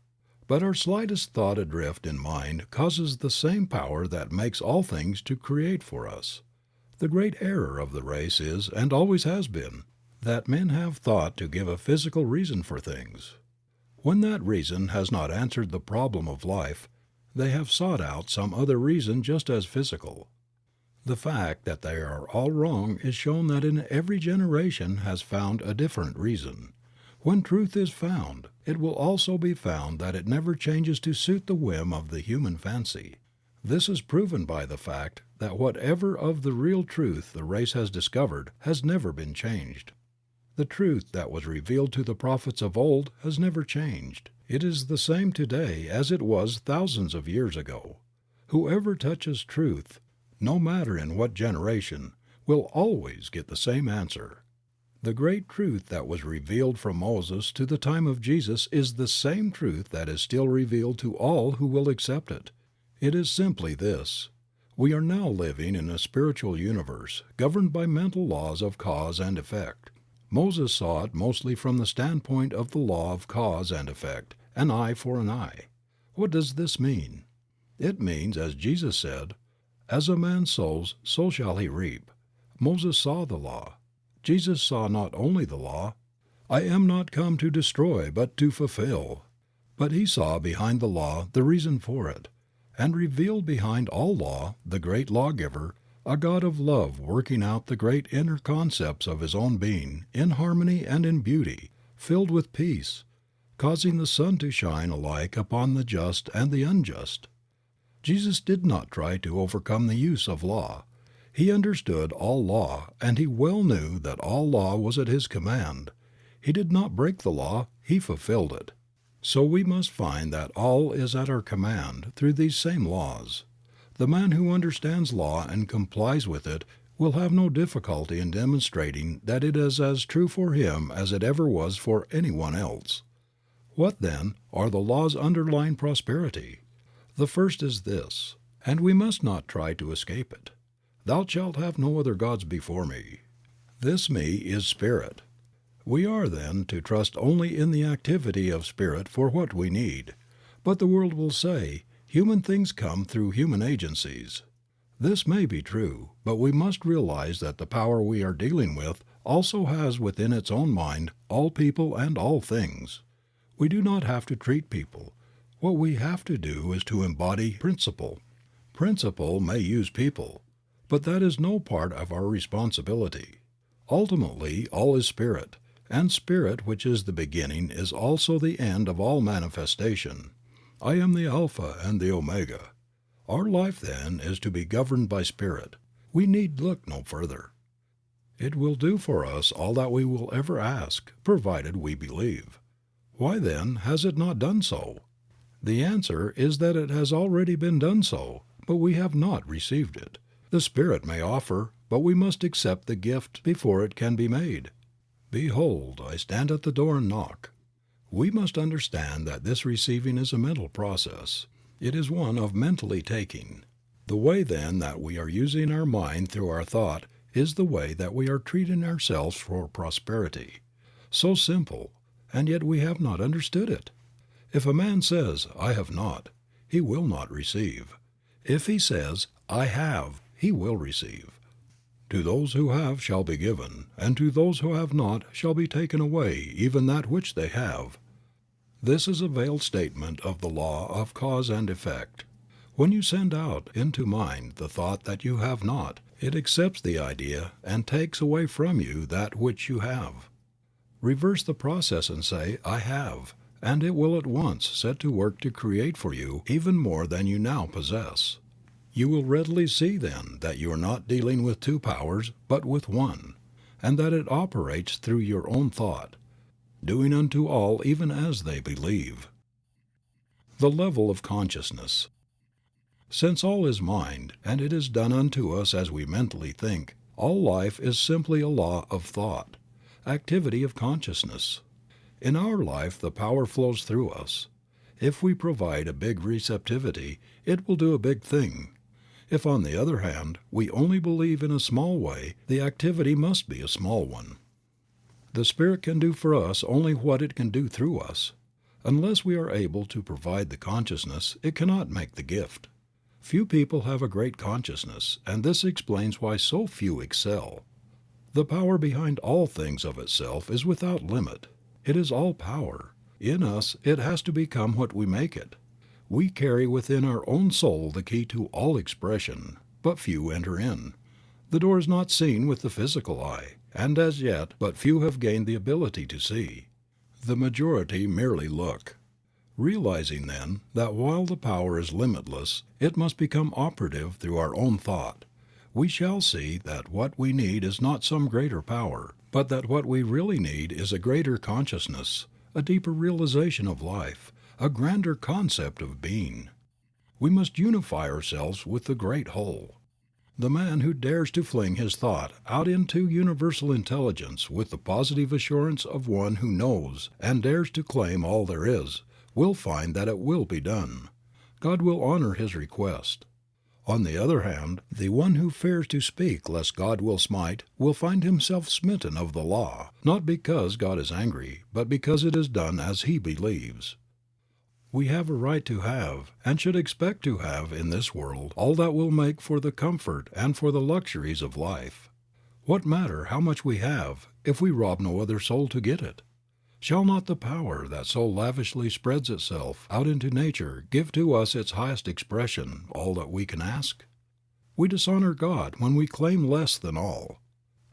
But our slightest thought adrift in mind causes the same power that makes all things to create for us. The great error of the race is, and always has been, that men have thought to give a physical reason for things. When that reason has not answered the problem of life, they have sought out some other reason just as physical. The fact that they are all wrong is shown that in every generation has found a different reason. When truth is found, it will also be found that it never changes to suit the whim of the human fancy. This is proven by the fact that whatever of the real truth the race has discovered has never been changed. The truth that was revealed to the prophets of old has never changed. It is the same today as it was thousands of years ago. Whoever touches truth, no matter in what generation, will always get the same answer. The great truth that was revealed from Moses to the time of Jesus is the same truth that is still revealed to all who will accept it. It is simply this: we are now living in a spiritual universe governed by mental laws of cause and effect. Moses saw it mostly from the standpoint of the law of cause and effect, an eye for an eye. What does this mean? It means, as Jesus said, "As a man sows, so shall he reap." Moses saw the law. Jesus saw not only the law, "I am not come to destroy but to fulfill," but he saw behind the law the reason for it, and revealed behind all law the great lawgiver, a God of love working out the great inner concepts of his own being in harmony and in beauty, filled with peace, causing the sun to shine alike upon the just and the unjust. Jesus did not try to overcome the use of law. He understood all law, and he well knew that all law was at his command. He did not break the law, he fulfilled it. So we must find that all is at our command through these same laws. The man who understands law and complies with it will have no difficulty in demonstrating that it is as true for him as it ever was for anyone else. What, then, are the laws underlying prosperity? The first is this, and we must not try to escape it: "Thou shalt have no other gods before me." This me is spirit. We are, then, to trust only in the activity of spirit for what we need. But the world will say, human things come through human agencies. This may be true, but we must realize that the power we are dealing with also has within its own mind all people and all things. We do not have to treat people. What we have to do is to embody principle. Principle may use people, but that is no part of our responsibility. Ultimately, all is spirit, and spirit, which is the beginning, is also the end of all manifestation. I am the Alpha and the Omega. Our life, then, is to be governed by spirit. We need look no further. It will do for us all that we will ever ask, provided we believe. Why, then, has it not done so? The answer is that it has already been done so, but we have not received it. The Spirit may offer, but we must accept the gift before it can be made. "Behold, I stand at the door and knock." We must understand that this receiving is a mental process. It is one of mentally taking. The way, then, that we are using our mind through our thought is the way that we are treating ourselves for prosperity. So simple, and yet we have not understood it. If a man says, "I have not," he will not receive. If he says, "I have," he will receive. "To those who have shall be given, and to those who have not shall be taken away even that which they have." This is a veiled statement of the law of cause and effect. When you send out into mind the thought that you have not, it accepts the idea and takes away from you that which you have. Reverse the process and say, "I have," and it will at once set to work to create for you even more than you now possess. You will readily see then that you are not dealing with two powers but with one, and that it operates through your own thought, doing unto all even as they believe. The level of consciousness. Since all is mind, and it is done unto us as we mentally think, all life is simply a law of thought, activity of consciousness. In our life the power flows through us. If we provide a big receptivity, it will do a big thing. If, on the other hand, we only believe in a small way, the activity must be a small one. The Spirit can do for us only what it can do through us. Unless we are able to provide the consciousness, it cannot make the gift. Few people have a great consciousness, and this explains why so few excel. The power behind all things of itself is without limit. It is all power. In us it has to become what we make it. We carry within our own soul the key to all expression, but few enter in. The door is not seen with the physical eye, and as yet but few have gained the ability to see. The majority merely look. Realizing then that while the power is limitless, it must become operative through our own thought, we shall see that what we need is not some greater power, but that what we really need is a greater consciousness, a deeper realization of life, a grander concept of being. We must unify ourselves with the great whole. The man who dares to fling his thought out into universal intelligence with the positive assurance of one who knows and dares to claim all there is, will find that it will be done. God will honor his request. On the other hand, the one who fears to speak lest God will smite will find himself smitten of the law, not because God is angry, but because it is done as he believes. We have a right to have, and should expect to have in this world, all that will make for the comfort and for the luxuries of life. What matter how much we have, if we rob no other soul to get it? Shall not the power that so lavishly spreads itself out into nature give to us its highest expression all that we can ask? We dishonor God when we claim less than all.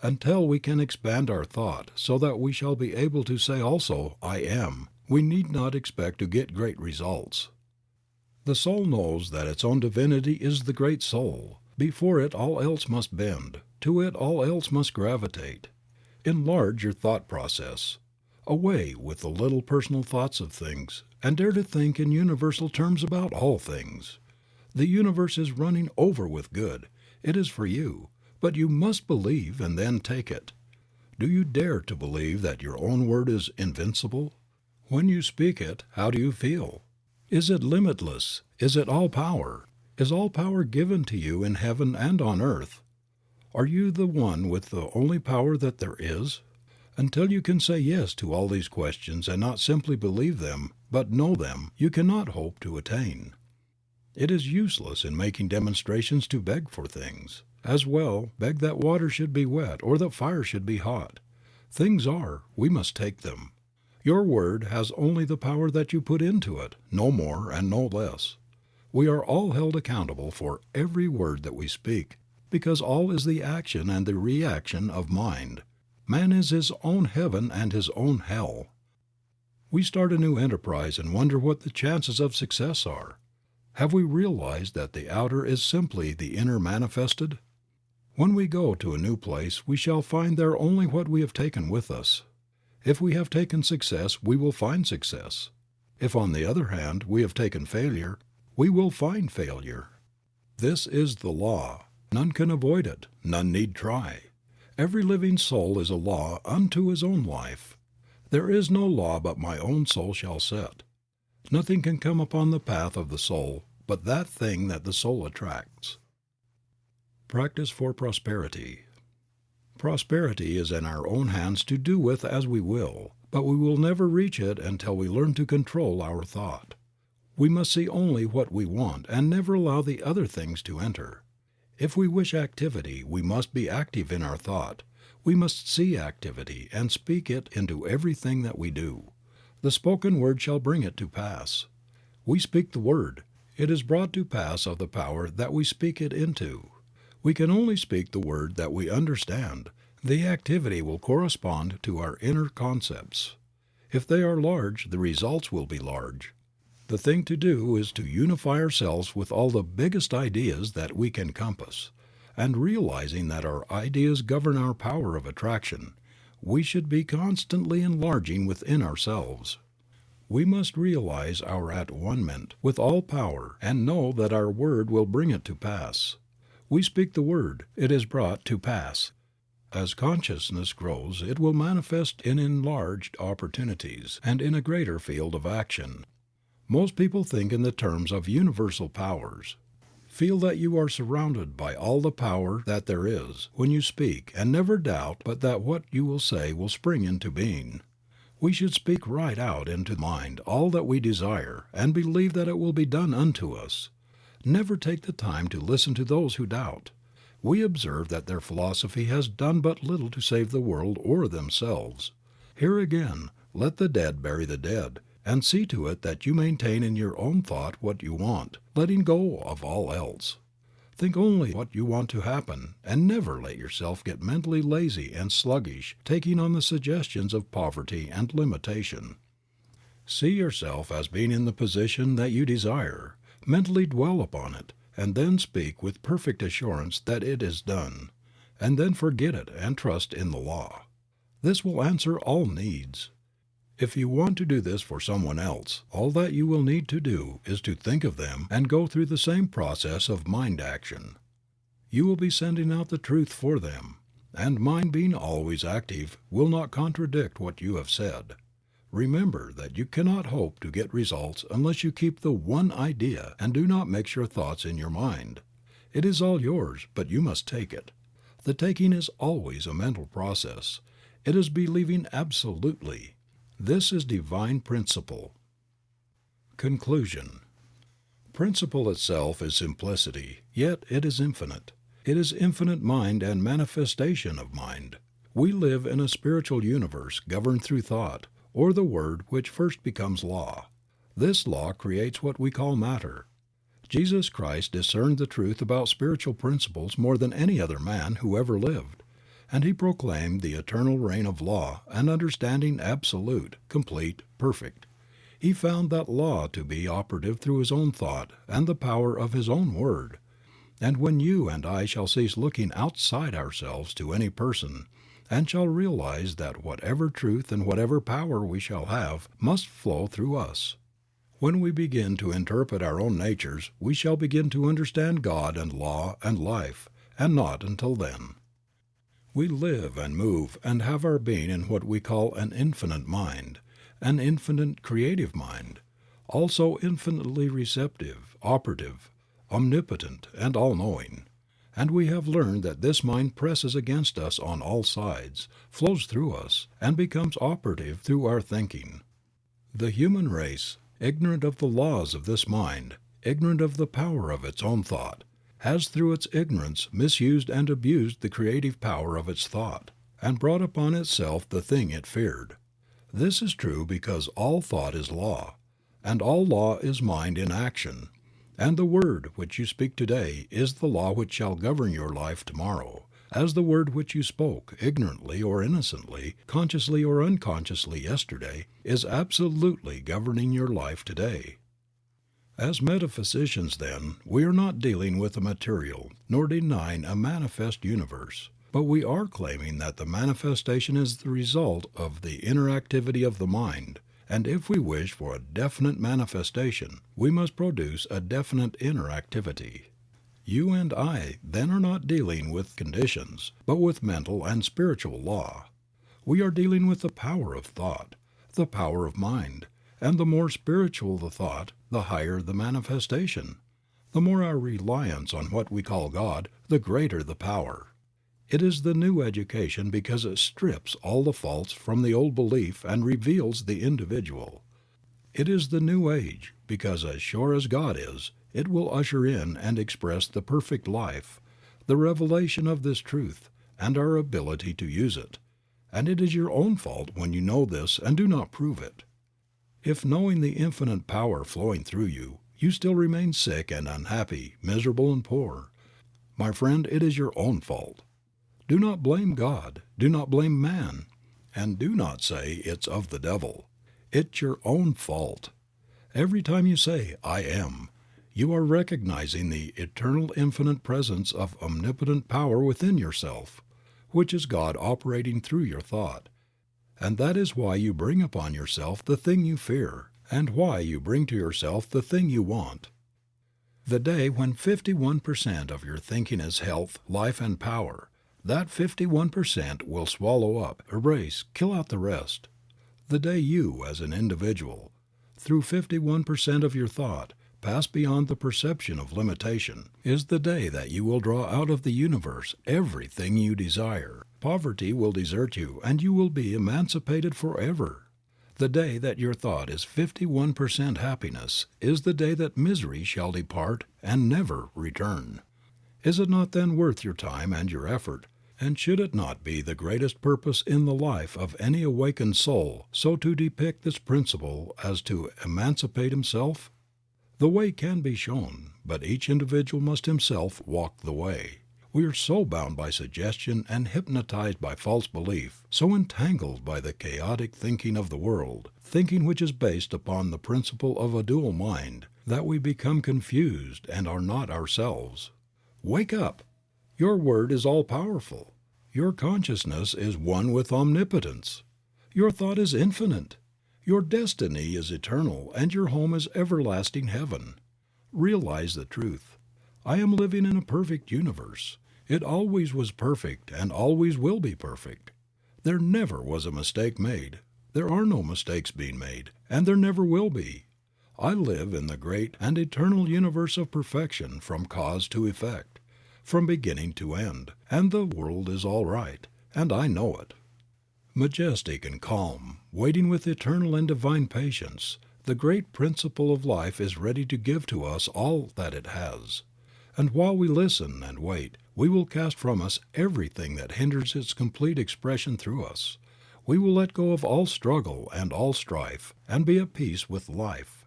Until we can expand our thought so that we shall be able to say also, I am, we need not expect to get great results. The soul knows that its own divinity is the great soul. Before it all else must bend. To it all else must gravitate. Enlarge your thought process. Away with the little personal thoughts of things, and dare to think in universal terms about all things. The universe is running over with good. It is for you, but you must believe and then take it. Do you dare to believe that your own word is invincible? When you speak it, how do you feel? Is it limitless? Is it all power? Is all power given to you in heaven and on earth? Are you the one with the only power that there is? Until you can say yes to all these questions and not simply believe them, but know them, you cannot hope to attain. It is useless in making demonstrations to beg for things. As well beg that water should be wet or that fire should be hot. Things are, we must take them. Your word has only the power that you put into it, no more and no less. We are all held accountable for every word that we speak, because all is the action and the reaction of mind. Man is his own heaven and his own hell. We start a new enterprise and wonder what the chances of success are. Have we realized that the outer is simply the inner manifested? When we go to a new place, we shall find there only what we have taken with us. If we have taken success, we will find success. If, on the other hand, we have taken failure, we will find failure. This is the law. None can avoid it. None need try. Every living soul is a law unto his own life. There is no law but my own soul shall set. Nothing can come upon the path of the soul but that thing that the soul attracts. Practice for prosperity. Prosperity is in our own hands to do with as we will, but we will never reach it until we learn to control our thought. We must see only what we want and never allow the other things to enter. If we wish activity, we must be active in our thought. We must see activity and speak it into everything that we do. The spoken word shall bring it to pass. We speak the word. It is brought to pass of the power that we speak it into. We can only speak the word that we understand. The activity will correspond to our inner concepts. If they are large, the results will be large. The thing to do is to unify ourselves with all the biggest ideas that we can compass, and realizing that our ideas govern our power of attraction, we should be constantly enlarging within ourselves. We must realize our at-one-ment with all power and know that our word will bring it to pass. We speak the word, it is brought to pass. As consciousness grows, it will manifest in enlarged opportunities and in a greater field of action. Most people think in the terms of universal powers. Feel that you are surrounded by all the power that there is when you speak, and never doubt but that what you will say will spring into being. We should speak right out into mind all that we desire, and believe that it will be done unto us. Never take the time to listen to those who doubt. We observe that their philosophy has done but little to save the world or themselves. Here again, let the dead bury the dead, and see to it that you maintain in your own thought what you want, letting go of all else. Think only what you want to happen, and never let yourself get mentally lazy and sluggish, taking on the suggestions of poverty and limitation. See yourself as being in the position that you desire, mentally dwell upon it, and then speak with perfect assurance that it is done, and then forget it and trust in the law. This will answer all needs. If you want to do this for someone else, all that you will need to do is to think of them and go through the same process of mind action. You will be sending out the truth for them, and mind being always active will not contradict what you have said. Remember that you cannot hope to get results unless you keep the one idea and do not mix your thoughts in your mind. It is all yours, but you must take it. The taking is always a mental process. It is believing absolutely. This is divine principle. Conclusion. Principle itself is simplicity, yet it is infinite. It is infinite mind and manifestation of mind. We live in a spiritual universe governed through thought, or the word which first becomes law. This law creates what we call matter. Jesus Christ discerned the truth about spiritual principles more than any other man who ever lived, and he proclaimed the eternal reign of law and understanding absolute, complete, perfect. He found that law to be operative through his own thought and the power of his own word. And when you and I shall cease looking outside ourselves to any person, and shall realize that whatever truth and whatever power we shall have must flow through us. When we begin to interpret our own natures, we shall begin to understand God and law and life, and not until then. We live and move and have our being in what we call an infinite mind, an infinite creative mind, also infinitely receptive, operative, omnipotent, and all-knowing. And we have learned that this mind presses against us on all sides, flows through us, and becomes operative through our thinking. The human race, ignorant of the laws of this mind, ignorant of the power of its own thought, has through its ignorance misused and abused the creative power of its thought, and brought upon itself the thing it feared. This is true because all thought is law, and all law is mind in action. And the word which you speak today is the law which shall govern your life tomorrow, as the word which you spoke, ignorantly or innocently, consciously or unconsciously yesterday, is absolutely governing your life today. As metaphysicians, then, we are not dealing with a material, nor denying a manifest universe, but we are claiming that the manifestation is the result of the inner activity of the mind. And if we wish for a definite manifestation, we must produce a definite inner activity. You and I then are not dealing with conditions, but with mental and spiritual law. We are dealing with the power of thought, the power of mind, and the more spiritual the thought, the higher the manifestation. The more our reliance on what we call God, the greater the power. It is the new education because it strips all the faults from the old belief and reveals the individual. It is the new age because as sure as God is, it will usher in and express the perfect life, the revelation of this truth, and our ability to use it. And it is your own fault when you know this and do not prove it. If knowing the infinite power flowing through you, you still remain sick and unhappy, miserable and poor, my friend, it is your own fault. Do not blame God, do not blame man, and do not say it's of the devil. It's your own fault. Every time you say, I am, you are recognizing the eternal infinite presence of omnipotent power within yourself, which is God operating through your thought. And that is why you bring upon yourself the thing you fear, and why you bring to yourself the thing you want. The day when 51% of your thinking is health, life, and power, that 51% will swallow up, erase, kill out the rest. The day you, as an individual, through 51% of your thought, pass beyond the perception of limitation, is the day that you will draw out of the universe everything you desire. Poverty will desert you, and you will be emancipated forever. The day that your thought is 51% happiness is the day that misery shall depart and never return. Is it not then worth your time and your effort, and should it not be the greatest purpose in the life of any awakened soul so to depict this principle as to emancipate himself? The way can be shown, but each individual must himself walk the way. We are so bound by suggestion and hypnotized by false belief, so entangled by the chaotic thinking of the world, thinking which is based upon the principle of a dual mind, that we become confused and are not ourselves. Wake up! Your word is all powerful. Your consciousness is one with omnipotence. Your thought is infinite. Your destiny is eternal, and your home is everlasting heaven. Realize the truth. I am living in a perfect universe. It always was perfect and always will be perfect. There never was a mistake made. There are no mistakes being made, and there never will be. I live in the great and eternal universe of perfection from cause to effect, from beginning to end, and the world is all right, and I know it. Majestic and calm, waiting with eternal and divine patience, the great principle of life is ready to give to us all that it has. And while we listen and wait, we will cast from us everything that hinders its complete expression through us. We will let go of all struggle and all strife, and be at peace with life.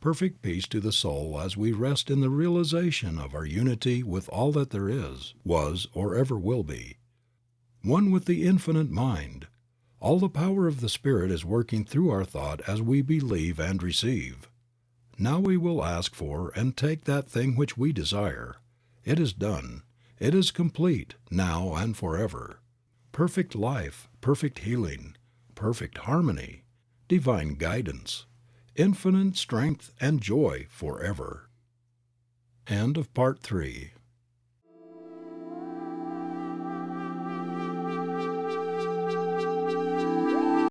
Perfect peace to the soul as we rest in the realization of our unity with all that there is, was, or ever will be. One with the infinite mind. All the power of the Spirit is working through our thought as we believe and receive. Now we will ask for and take that thing which we desire. It is done. It is complete, now and forever. Perfect life, perfect healing, perfect harmony, divine guidance, infinite strength and joy forever. End of Part 3.